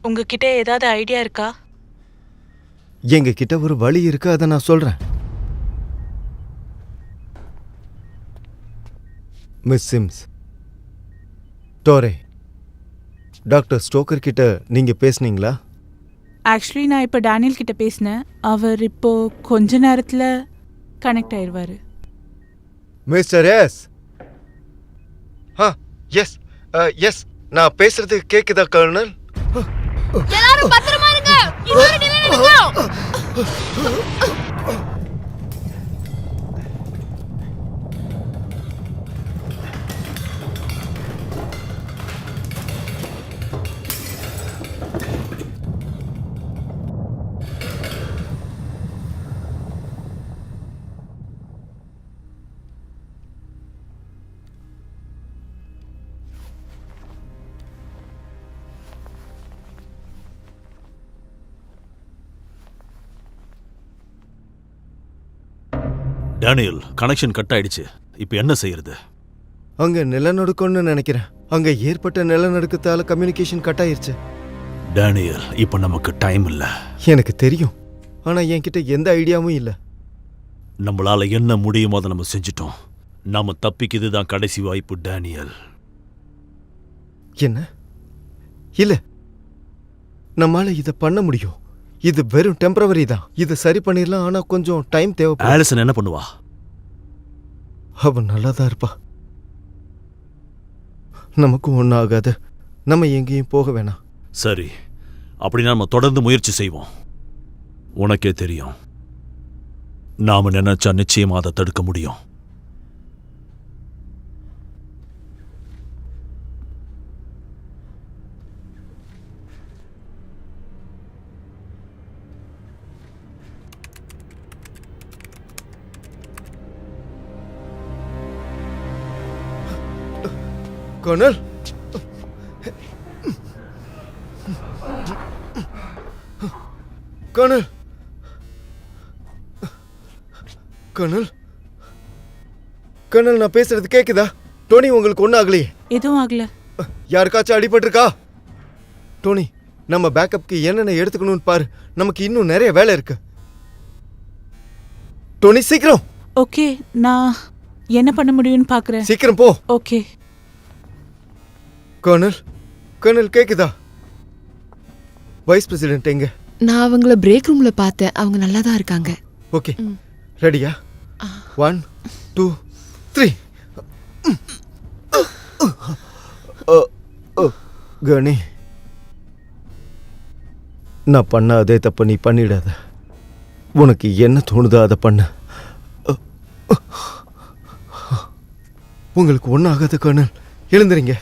உங்ககிட்ட ஏதாவது ஐடியா இருக்கா? எங்க கிட்ட ஒரு வழி இருக்கு, அதை நான் சொல்றேன். மிஸ் சிம்ஸ், டோரே, டாக்டர் ஸ்டோக்கர் கிட்ட நீங்க பேசுனீங்களா? ஆக்சுவலி நான் இப்ப டேனியல் கிட்ட பேசினேன். அவர் இப்போ கொஞ்ச நேரத்துல கனெக்ட் ஆயிடுவாரு. Mister S. எஸ் எஸ், நான் பேசுறது கேக்குதா கர்னல்? எல்லாரும் பத்திரமா இருங்க. இன்னொரு நிலையில டேனியல், கனெக்ஷன் கட் ஆயிடுச்சு. இப்போ என்ன செய்யறது? அங்க நிலநடுக்கம்னு நினைக்கிறேன். அங்க ஏற்பட்ட நிலநடுக்கத்தால கம்யூனிகேஷன் கட் ஆயிருச்சு. டேனியல், இப்போ நமக்கு டைம் இல்ல. எனக்கு தெரியும், ஆனா என்கிட்ட எந்த ஐடியாவும் இல்ல. நம்மளால என்ன முடியுமோ அதை நம்ம செஞ்சிட்டோம். நாம தப்பிக்கு இதுதான் கடைசி வாய்ப்பு டேனியல். என்ன? இல்ல, நம்மால இத பண்ண முடியும். இது வெறும் டெம்பரவரி தான். இதை சரி பண்ணிடலாம், ஆனா கொஞ்சம் டைம் தேவைப்படும். ஆலிசன் என்ன பண்ணுவா? அவன் நல்லா தான் இருப்பா. நமக்கும் ஒன்றும் ஆகாது. நம்ம எங்கேயும் போக வேணாம். சரி, அப்படின்னா நம்ம தொடர்ந்து முயற்சி செய்வோம். உனக்கே தெரியும், நாம நினைச்சா நிச்சயமா அதை தடுக்க முடியும். கர்னல், கர்னல், கர்னல், கர்னல், நான் பேசுறது கேக்குதா? டோனி, உங்களுக்கு ஒன்றும் ஆகலையே? எதுவும் ஆகல. யாருக்காச்சும் அடிபட்டிருக்கா? டோனி, நம்ம பேக்கப்க்கு என்னென்ன எடுத்துக்கணும்னு பாரு. நமக்கு இன்னும் நிறைய வேலை இருக்கு. டோனி, சீக்கிரம். ஓகே, நான் என்ன பண்ண முடியும்னு பாக்குறேன். சீக்கிரம் போ. ஓகே. கர்னல், கர்னல் கேக்குதா? வைஸ் பிரசிடென்ட் எங்க? நான் அவங்கள பிரேக் ரூம்ல பார்த்தேன். அவங்க நல்லா தான் இருக்காங்க. ஓகே, ரெடியா? 1 2 3. கணி, நான் பண்ண அதே தப்ப நீ பண்ணிடாத. உனக்கு என்ன தோணுதோ அதை பண்ண. உங்களுக்கு ஒன்றும் ஆகாத கர்னல். எழுந்துறீங்க.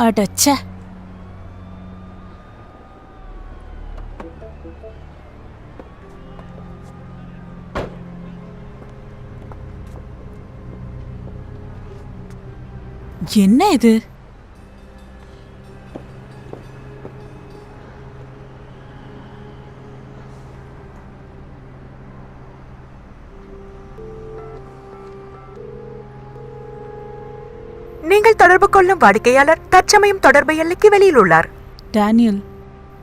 அடச்சே, என்ன இது? நீங்கள் தொடர்பு கொள்ளும் வாடிக்கையாளர் தற்சமயம் தொடர்பு எல்லைக்கு வெளியில் உள்ளார். டேனியல்,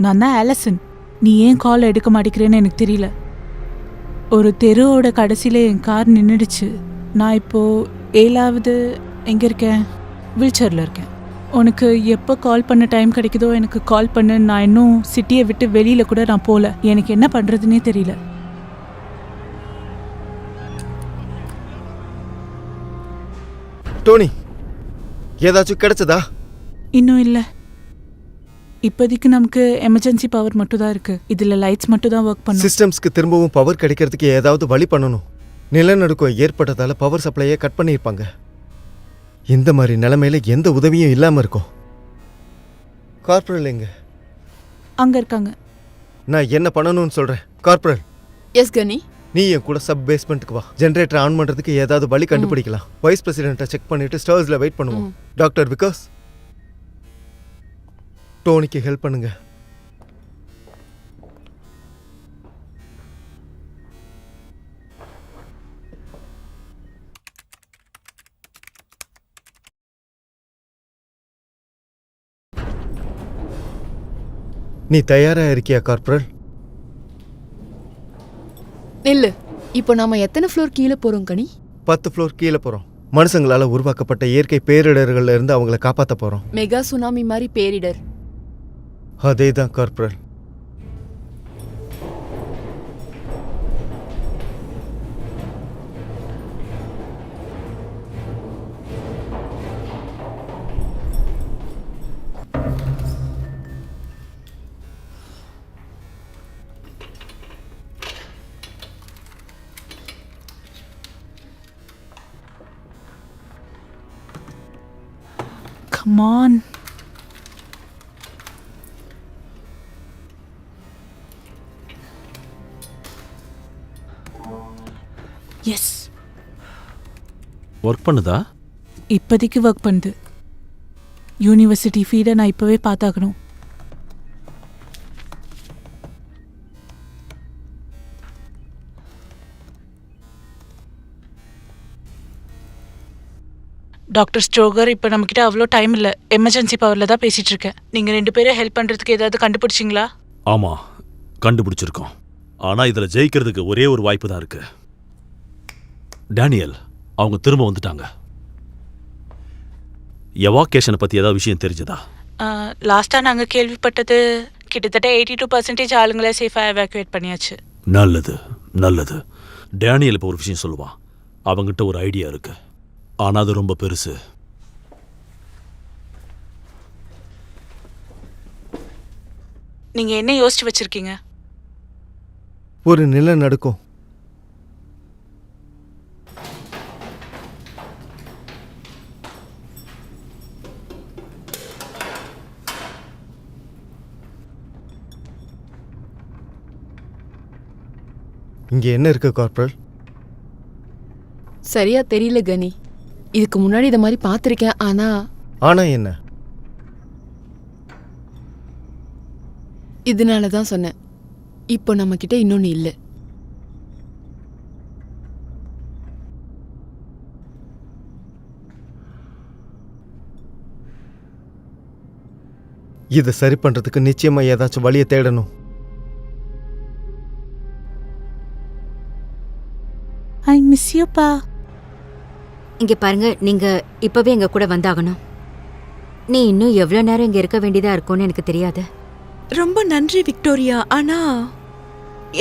நான் தான் ஆலிசன். நீ ஏன் கால் எடுக்க மாட்டேங்கிறேன்னு எனக்கு தெரியல. ஒரு தெருவோட கடைசியில் என் கார் நின்றுடுச்சு. நான் இப்போது 7வது எங்கே இருக்கேன்? வீல்சேரில் இருக்கேன். உனக்கு எப்போ கால் பண்ண டைம் கிடைக்குதோ எனக்கு கால் பண்ணு. நான் இன்னும் சிட்டியை விட்டு வெளியில் கூட நான் போகல. எனக்கு என்ன பண்ணுறதுனே தெரியல. டோனி, ஏதாச்சும் கிடைச்சதா? இன்னும் இல்லை. இப்போதைக்கு நமக்கு எமர்ஜென்சி பவர் மட்டும் தான் இருக்குது. இதில் லைட்ஸ் மட்டும் தான் ஒர்க் பண்ணும். சிஸ்டம்ஸ்க்கு திரும்பவும் பவர் கிடைக்கிறதுக்கு ஏதாவது வழி பண்ணணும். நிலநடுக்கம் ஏற்பட்டதால் பவர் சப்ளையை கட் பண்ணியிருப்பாங்க. இந்த மாதிரி நிலைமையில எந்த உதவியும் இல்லாமல் இருக்கும். கார்பரல் எங்க? அங்கே இருக்காங்க. நான் என்ன பண்ணணும்னு சொல்கிறேன். கார்பரல், எஸ் கனி. நீ என் கூட சப் பேஸ்மெண்ட்டுக்கு வா. ஜென்ரேட்டர் ஆன் பண்ணுறதுக்கு ஏதாவது வழி கண்டுபிடிக்கலாம். வைஸ் பிரசிடென்ட்டை செக் பண்ணிட்டு ஸ்டர்ஸில் வெயிட் பண்ணுவோம். டாக்டர் விகாஸ், டோனிக்கு ஹெல்ப் பண்ணுங்க. நீ தயாரா இருக்கியா கார்பரல்? இல்ல, இப்போ நாம எத்தனை ஃப்ளோர் கீழே போறோம் கனி? 10 ஃப்ளோர் கீழே போகிறோம். மனுஷங்களால் உருவாக்கப்பட்ட இயற்கை பேரிடர்கள்ல இருந்து அவங்கள காப்பாற்ற போகிறோம். மெகா சுனாமி மாதிரி பேரிடர். அதே தான் corporal. Come on. Yes, work பண்ணுதா? இப்போதைக்கு ஒர்க் பண்ணுது. யூனிவர்சிட்டி ஃபீடை நான் இப்போவே பார்த்தாக்கணும். டாக்டர் ஸ்ட்ரோகர், இப்போ நம்மக்கிட்ட அவ்வளோ டைம் இல்லை. எமர்ஜென்சி பவரில் தான் பேசிகிட்டு இருக்கேன். நீங்கள் 2 பேரும் ஹெல்ப் பண்ணுறதுக்கு ஏதாவது கண்டுபிடிச்சிங்களா? ஆமாம், கண்டுபிடிச்சிருக்கோம். ஆனால் இதில் ஜெயிக்கிறதுக்கு ஒரே ஒரு வாய்ப்பு தான் இருக்கு. டேனியல், அவங்க திரும்ப வந்துட்டாங்க. எவாகேஷனை பற்றி ஏதாவது விஷயம் தெரிஞ்சதா? லாஸ்ட்டாக நாங்கள் கேள்விப்பட்டது கிட்டத்தட்ட 82% ஆளுங்களை சேஃபாக எவாக்குவேட் பண்ணியாச்சு. நல்லது நல்லது. டேனியல் இப்போ ஒரு விஷயம் சொல்லுவான். அவங்ககிட்ட ஒரு ஐடியா இருக்கு, ஆனால் அது ரொம்ப பெருசு. நீங்கள் என்ன யோசிச்சு வச்சிருக்கீங்க? ஒரு நிலநடுக்கம். இங்கே என்ன இருக்கு கார்பரல்? சரியா தெரியல கனி. இதுக்கு முன்னாடி இதை மாதிரி பார்த்துருக்கேன். ஆனா என்ன? இதனால தான் சொன்னேன், இப்போ நம்ம கிட்ட இன்னொன்னு இல்லை. இதை சரி பண்றதுக்கு நிச்சயமா ஏதாச்சும் வழியை தேடணும். ஐ மிஸ் யூ பா. இங்க பாருங்க, நீங்க இப்பவே எங்க கூட வந்தாகணும். நீ இன்னும் எவ்வளவு நேரம் இங்க இருக்க வேண்டியதா இருக்கும்னு எனக்கு தெரியாது. ரொம்ப நன்றி விக்டோரியா. ஆனா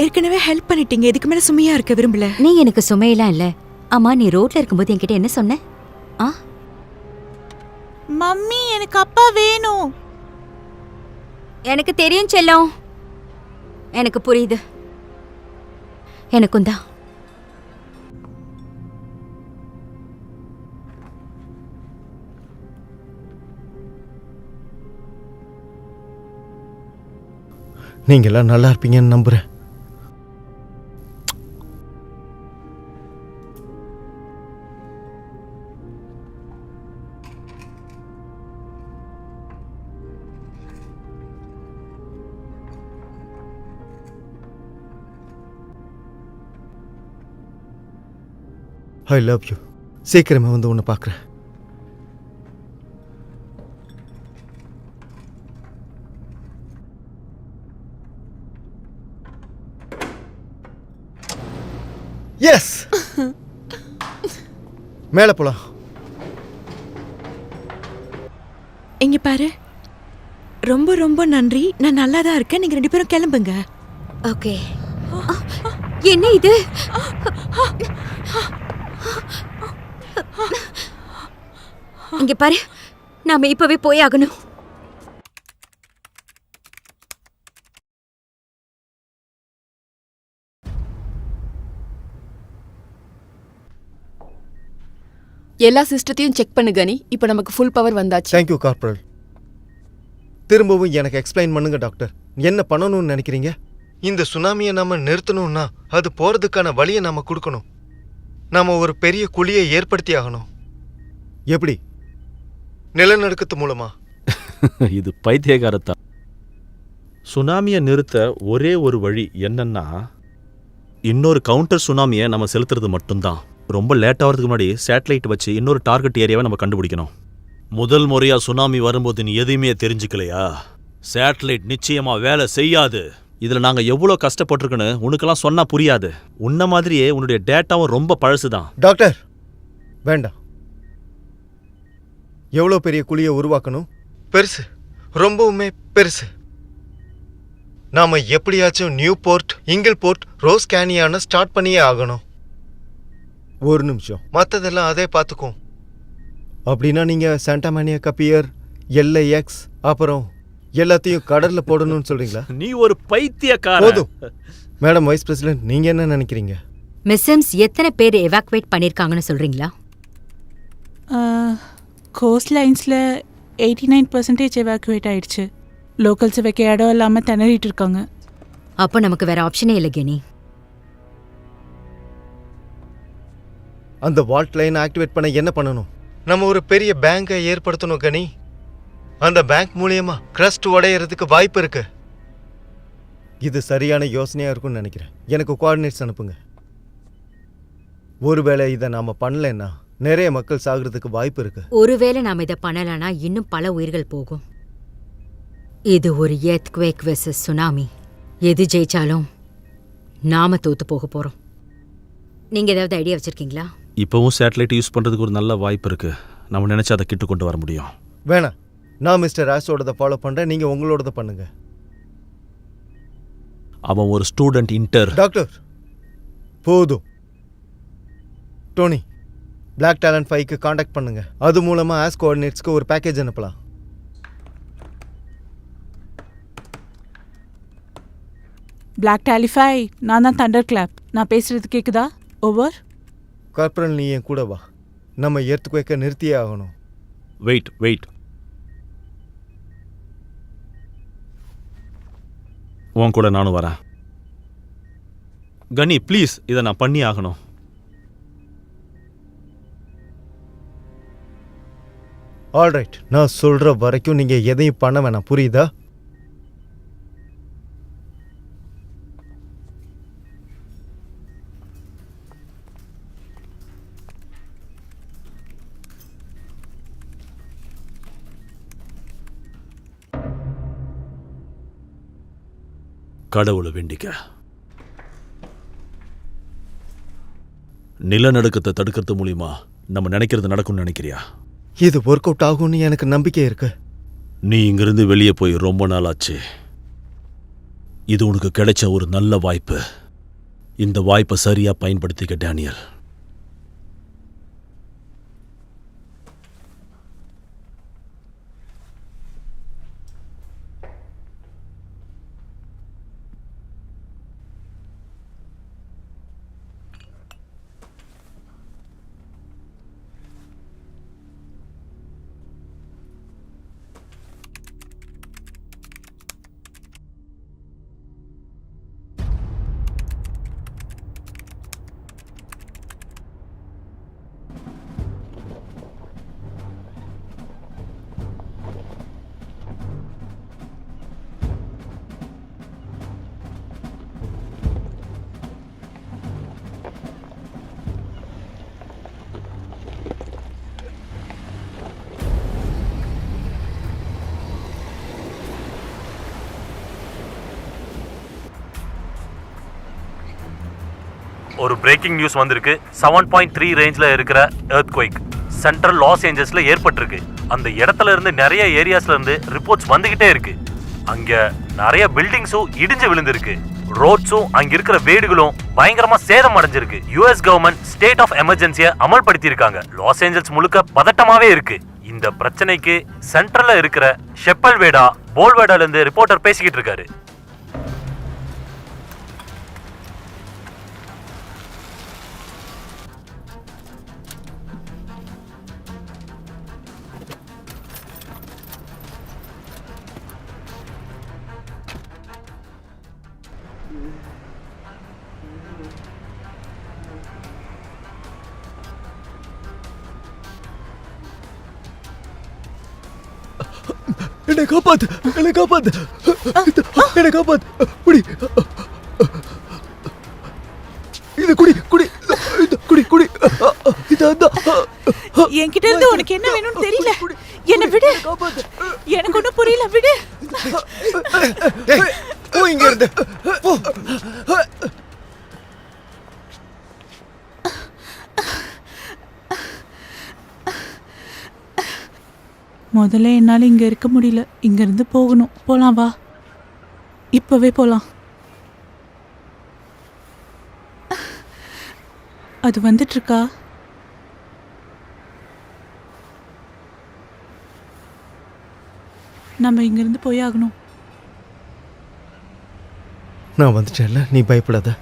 ஏற்கனவே ஹெல்ப் பண்ணிட்டீங்க. இதுக்கு மேல சுமையா இருக்க விரும்பல. நீ எனக்கு சுமையெல்லாம் இல்ல. ஆமா, நீ ரோட்ல இருக்கும்போது என்கிட்ட என்ன சொன்ன? மம்மி, எனக்கு அப்பா வேணும். எனக்கு தெரியும் செல்லம், எனக்கு புரியுது. எனக்கும் தான். நீங்களாம் நல்லா இருப்பீங்கன்னு நம்புறேன். I love you. சீக்கிரமே வந்து உன்னை பார்க்குறேன். எஸ் மேலே போலாம். இங்க பாரு, ரொம்ப ரொம்ப நன்றி. நான் நல்லா தான் இருக்கேன். நீங்க 2 பேரும் கிளம்புங்க. ஓகே. என்ன இது? இங்க பாரு, நாம இப்பவே போய் ஆகணும். எல்லா சிஸ்டத்தையும் செக் பண்ணு கனி. இப்போ நமக்கு ஃபுல் பவர் வந்தாச்சு. Thank you corporal. திரும்பவும் எனக்கு எக்ஸ்பிளைன் பண்ணுங்க டாக்டர். என்ன பண்ணணும்னு நினைக்கிறீங்க? இந்த சுனாமியை நாம நிறுத்தணும்னா அது போறதுக்கான வழியை நாம கொடுக்கணும். நாம ஒரு பெரிய குழியை ஏற்படுத்தி ஆகணும். எப்படி? நிலநடுக்கத்து மூலமா? இது பைத்தியகாரத்தான். சுனாமியை நிறுத்த ஒரே ஒரு வழி என்னன்னா, இன்னொரு கவுண்டர் சுனாமியை நம்ம செலுத்துறது மட்டும்தான். ரொம்ப லேட் ஆகிறதுக்கு முன்னாடி சேட்டலைட் வச்சு இன்னொரு டார்கெட் ஏரியாவை நம்ம கண்டுபிடிக்கணும். முதல் முறையா சுனாமி வரும்போது நீ எதையுமே தெரிஞ்சுக்கலையா? சேட்டலைட் நிச்சயமா வேலை செய்யாது. இதுல நாங்க எவ்வளோ கஷ்டப்பட்டிருக்குன்னு உனக்கெல்லாம் சொன்னா புரியாது. உன்ன மாதிரியே உன்னுடைய டேட்டாவும் ரொம்ப பழசுதான். டாக்டர் வேண்டாம். எவ்வளோ பெரிய குழியை உருவாக்கணும்? பெருசு, ரொம்பவுமே பெருசு. நாம எப்படியாச்சும் நியூ போர்ட், இங்கிள் போர்ட், ரோஸ் கேனியான ஸ்டார்ட் பண்ணியே ஆகணும். ஒரு நிமிஷம், மற்றதெல்லாம் அதே பார்த்துக்கும். அப்படின்னா நீங்க சாண்டாமானியா கப்பியர், LAX அப்புறம் எல்லாத்தையும் கடல்ல போடணும்னு சொல்றீங்களா? நீ ஒரு பைத்தியக்கார. போதும் மேடம். வைஸ் பிரசிடென்ட், நீங்க என்ன நினைக்கிறீங்க? மிஸ்ஸம்ஸ் எத்தனை பேர் எவாக்குவேட் பண்ணிருக்காங்கன்னு சொல்றீங்களா? கோஸ்ட் லைன்ஸில் 89% எவாக்குவேட் ஆயிடுச்சு. லோக்கல்ஸ் வைக்க இடம் இல்லாமல் திணறிட்டு இருக்காங்க. அப்போ நமக்கு வேற ஆப்ஷனே இல்லை கெனி. அந்த வால்ட் லைன் ஆக்டிவேட் பண்ண என்ன பண்ணணும்? நம்ம ஒரு பெரிய பேங்கை ஏற்படுத்தணும் கனி. அந்த பேங்க் மூலியமா கிரஸ்ட் உடையறதுக்கு வாய்ப்பு இருக்கு. இது சரியான யோசனையா இருக்கும்னு நினைக்கிறேன். எனக்கு கோஆர்டினேட்ஸ் அனுப்புங்க. ஒருவேளை இதை நாம பண்ணலன்னா நிறைய மக்கள் சாகிறதுக்கு வாய்ப்பு இருக்கு. ஒருவேளை நாம இதை பண்ணலனா இன்னும் பல உயிர்கள் போகும். இது ஒரு எர்த்குவேக் வெர்சஸ் சுனாமி. எது ஜெயிச்சாலும் நாம தோத்து போக போறோம். நீங்க ஏதாவது ஐடியா வச்சிருக்கீங்களா? இப்போவும் சேட்டலைட் யூஸ் பண்றதுக்கு ஒரு நல்ல வாய்ப்பு இருக்கு. நம்ம நினைச்சா அதை கிட்டு கொண்டு வர முடியும். வேணாம், நான் மிஸ்டர் ராஸோடதை ஃபாலோ பண்றேன். நீங்க உங்களோடத பண்ணுங்க. அவன் ஒரு ஸ்டூடெண்ட் இன்டர். டாக்டர் போதும். டோனி, பிளாக் டேலண்ட் 5க்கு காண்டாக்ட் பண்ணுங்க. அது மூலமா ஆஸ் கோஆர்டினேட்ஸ்க்கு ஒரு பேக்கேஜ் அனுப்பலாம். பிளாக் டாலிஃபை, நான் தான் தண்டர் கிளாப். நான் பேசுறது கேக்குதா? ஓவர். கார்பரல், நீ என் கூட வா. நம்ம எர்த்குவேக்கை நிறுத்தியே ஆகணும். வெயிட். உன் கூட நானும் வரேன். கனி ப்ளீஸ், இதை நான் பண்ணி ஆகணும். ஆல்ரைட், நான் சொல்ற வரைக்கும் நீங்க எதையும் பண்ண வேணாம், புரியுதா? கடவுளை வேண்டிக்க. நிலநடுக்கத்தை தடுக்கிறது மூலியமா நம்ம நினைக்கிறது நடக்கும்னு நினைக்கிறியா? இது ஒர்க் அவுட் ஆகும்னு எனக்கு நம்பிக்கை இருக்கு. நீ இங்கிருந்து வெளியே போய் ரொம்ப நாள் ஆச்சு. இது உனக்கு கிடைச்ச ஒரு நல்ல வாய்ப்பு. இந்த வாய்ப்பை சரியா பயன்படுத்திக்க டேனியல். ஒரு பிரேக்கிங் நியூஸ் வந்திருக்கு. 7.3 ரேஞ்ச்ல இருக்கிற எர்த்குவேக் சென்ட்ரல் லாஸ் ஏஞ்சல்ஸ்ல ஏற்பட்டிருக்கு. அந்த இடத்துல இருந்து நிறைய ஏரியாஸ்ல இருந்து ரிப்போர்ட்ஸ் வந்துகிட்டே இருக்கு. அங்க நிறைய பில்டிங்ஸும் இடிஞ்சு விழுந்திருக்கு. ரோட்ஸும் அங்க இருக்கிற வீடுகளும் பயங்கரமா சேதம் அடைஞ்சிருக்கு. யுஎஸ் கவர்மெண்ட் ஸ்டேட் ஆஃப் எமர்ஜென்சியை அமல்படுத்தி இருக்காங்க. லாஸ் ஏஞ்சல்ஸ் முழுக்க பதட்டமாவே இருக்கு. இந்த பிரச்சனைக்கு சென்ட்ரல்ல இருக்கிற ஷெப்பல்வேடா போல்வேடால இருந்து ரிப்போர்ட்டர் பேசிக்கிட்டு இருக்காரு. என்னை காப்பாத்து, என்னை காப்பாத்து, என்னை காப்பாத்து. குடி, இது குடி, குடி, இது குடி, குடி. இது என்கிட்ட இருந்து உனக்கு என்ன வேணும்னு தெரியல. என்ன விடு, எனக்கு ஒன்றும் புரியல, விடு. போ இங்க இருந்து, போ. முதல்ல என்னால் இங்கே இருக்க முடியல. இங்கேருந்து போகணும். போகலாம், வா, இப்போவே போகலாம். அது வந்துட்டுருக்கா? நம்ம இங்கேருந்து போய் ஆகணும். நான் வந்துட்டேன்ல, நீ பயப்படாத.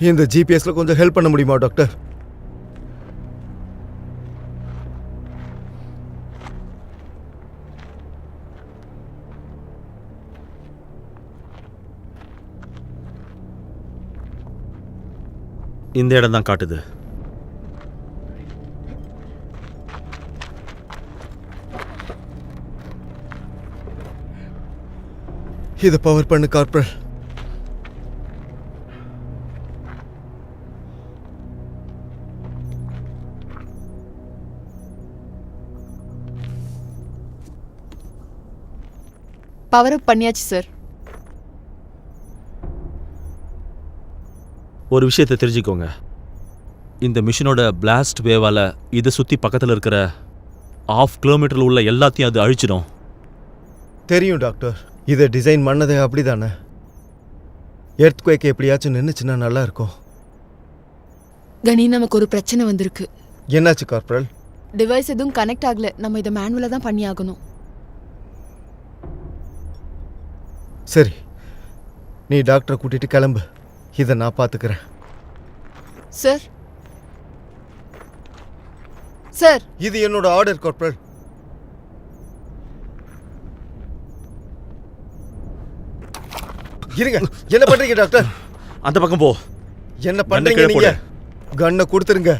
இந்த ஜிபிஎஸ்ல கொஞ்சம் ஹெல்ப் பண்ண முடியுமா டாக்டர்? இந்த இடம் தான் காட்டுது. இதை பவர் பண்ணு கார்பரல். பவர் அப் பண்ணியாச்சு சார். ஒரு விஷயத்தை தெரிஞ்சுக்கோங்க. இந்த மிஷினோட பிளாஸ்ட் வேவால் இதை சுற்றி பக்கத்தில் இருக்கிற 1/2 கிலோமீட்டரில் உள்ள எல்லாத்தையும் அது அழிச்சிடும். தெரியும் டாக்டர், இதை டிசைன் பண்ணதே அப்படிதானே. எர்த்குவேக் எப்படியாச்சும் நின்றுச்சுன்னா நல்லா இருக்கும். கணி, நமக்கு ஒரு பிரச்சனை வந்திருக்கு. என்னாச்சு கார்பரல்? டிவைஸ் எதுவும் கனெக்ட் ஆகல. நம்ம இதை மேனுவலாக தான் பண்ணி ஆகணும். சரி, நீ டாக்டரை கூட்டிட்டு கிளம்பு. இதை நான் பார்த்துக்கிறேன். சார், சார், இது என்னோட ஆர்டர் கார்பரல். இருங்க, என்ன பண்றீங்க டாக்டர்? அந்த பக்கம் போ. என்ன பண்றீங்க நீங்க? கன்னை கொடுத்துருங்க.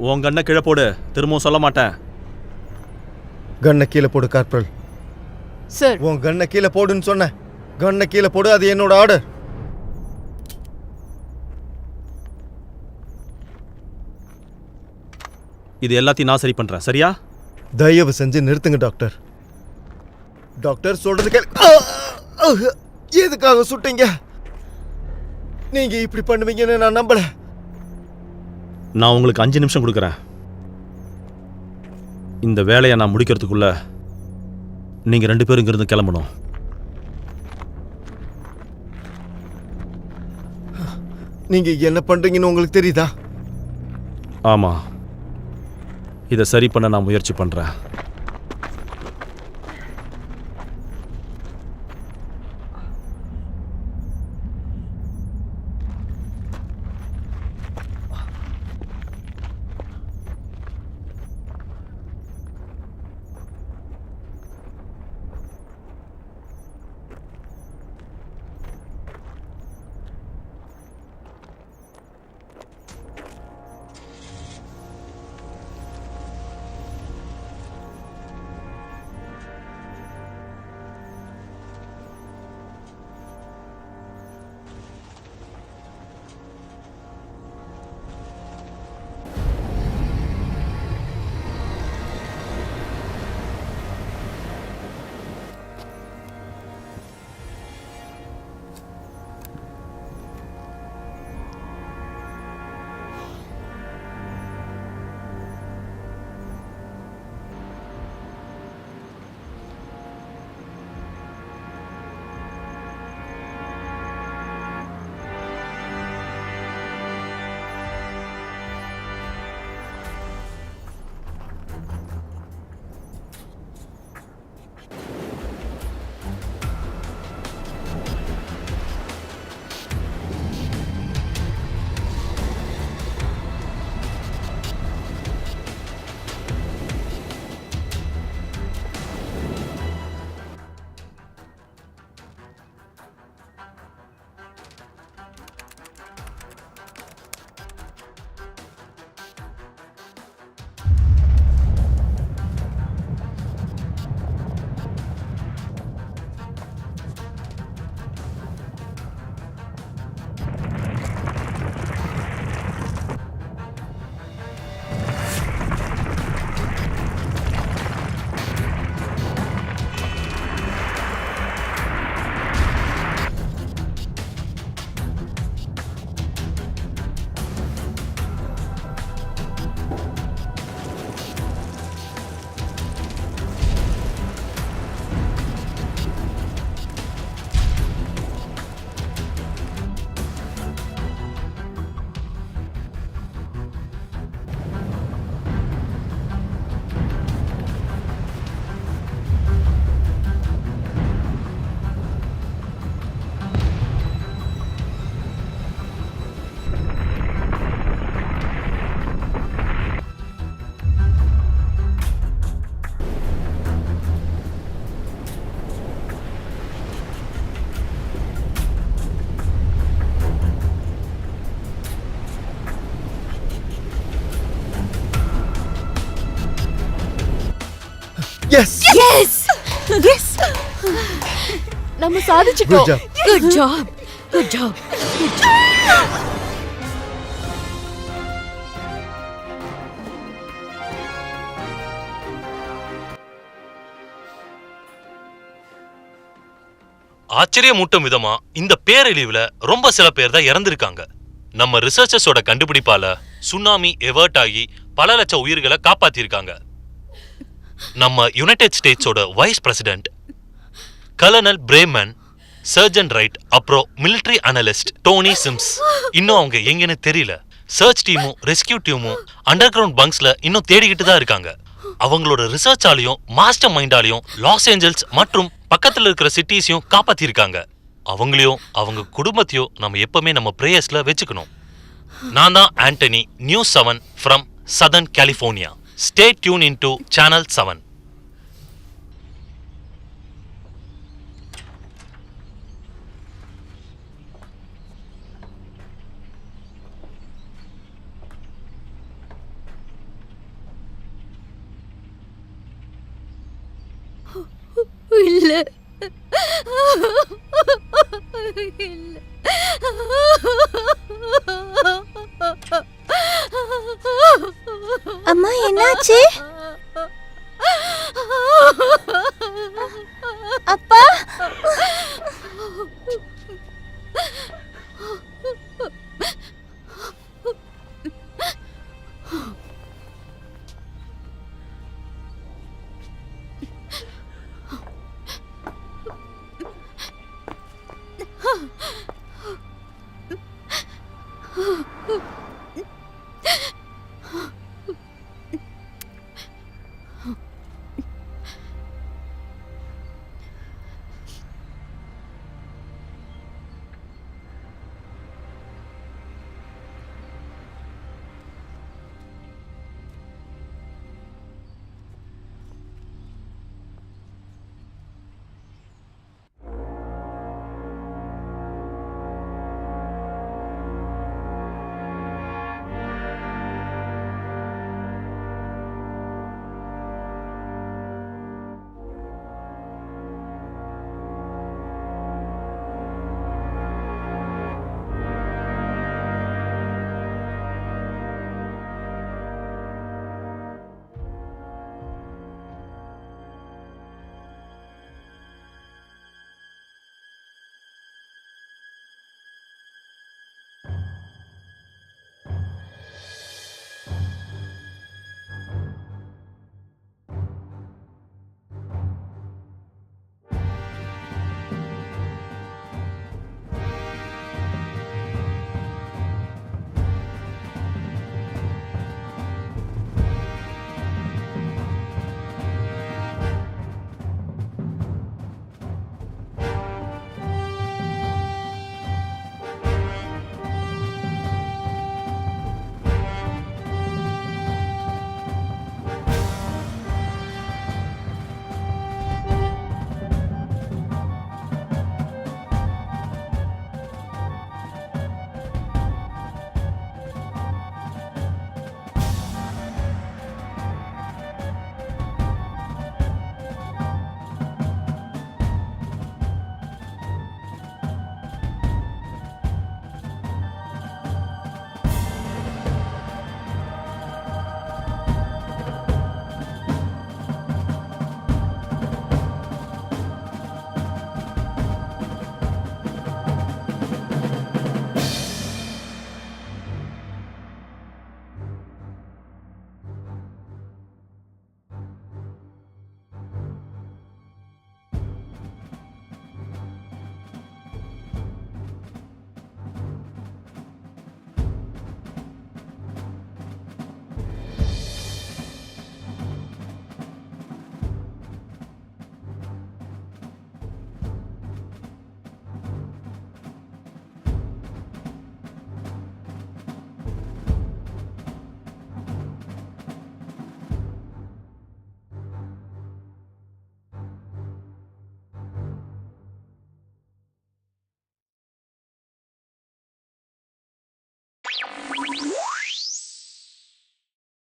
உன் கண்ணை கீழே போடு. திரும்பவும் சொல்ல மாட்டேன். கன்னை கீழே போடு கார்பரல். சார், உன் கன்னை கீழே போடுன்னு சொன்னேன். கன்னை கீழே போடு, அது என்னோட ஆர்டர். இது எல்லாத்தையும் நான் சரி பண்றேன், சரியா? தயவு செஞ்சு நிறுத்துங்க டாக்டர். டாக்டர் சொல்றது கேள். எதுக்காக சுட்டீங்க? நீங்க இப்படி பண்ணுவீங்கன்னு நான் நம்பல. நான் உங்களுக்கு 5 நிமிஷம் கொடுக்குறேன். இந்த வேலையை நான் முடிக்கிறதுக்குள்ள நீங்க 2 பேரும் இங்கிருந்து கிளம்பணும். நீங்க என்ன பண்றீங்கன்னு உங்களுக்கு தெரியுதா? ஆமா, இதை சரி பண்ண நான் முயற்சி பண்றேன். எஸ் எஸ் எஸ் நம்ம குட் சாதிச்சிட்டோம். Job. Good job good job ஆச்சரியமூட்டும் விதமா இந்த பேரழிவுல ரொம்ப சில பேர் தான் இறந்திருக்காங்க. நம்ம ரிசர்ச்சர்ஸோட கண்டுபிடிப்பால சுனாமி எவர்ட் ஆகி பல லட்சம் உயிர்களை காப்பாத்திருக்காங்க. நம்ம யுனைடெட் ஸ்டேட்ஸோட vice president colonel Breman, surgeon Wright, அப்புறம் மிலிட்டரி அனலிஸ்ட் டோனி சிம்ஸ் இன்னும் அவங்க எங்கன்னு தெரியல. சர்ச் டீமும் ரெஸ்கியூ டீமும் அண்டர் கிரவுண்ட் பங்க்ஸ்ல இன்னும் தேடிக்கிட்டு தான் இருக்காங்க. அவங்களோட ரிசர்ச்சாலையும் மாஸ்டர் மைண்டாலையும் லாஸ் ஏஞ்சல்ஸ் மற்றும் பக்கத்துல இருக்கிற சிட்டிஸையும் காப்பாத்திருக்காங்க. அவங்களையும் அவங்க குடும்பத்தையும் நம்ம எப்பவுமே நம்ம பிரேயர்ஸ்ல வச்சுக்கணும். நான் தான் Antony, news 7 from southern California. Stay tune into channel 7. இல்ல அம்மா என்னாச்சு? அப்பா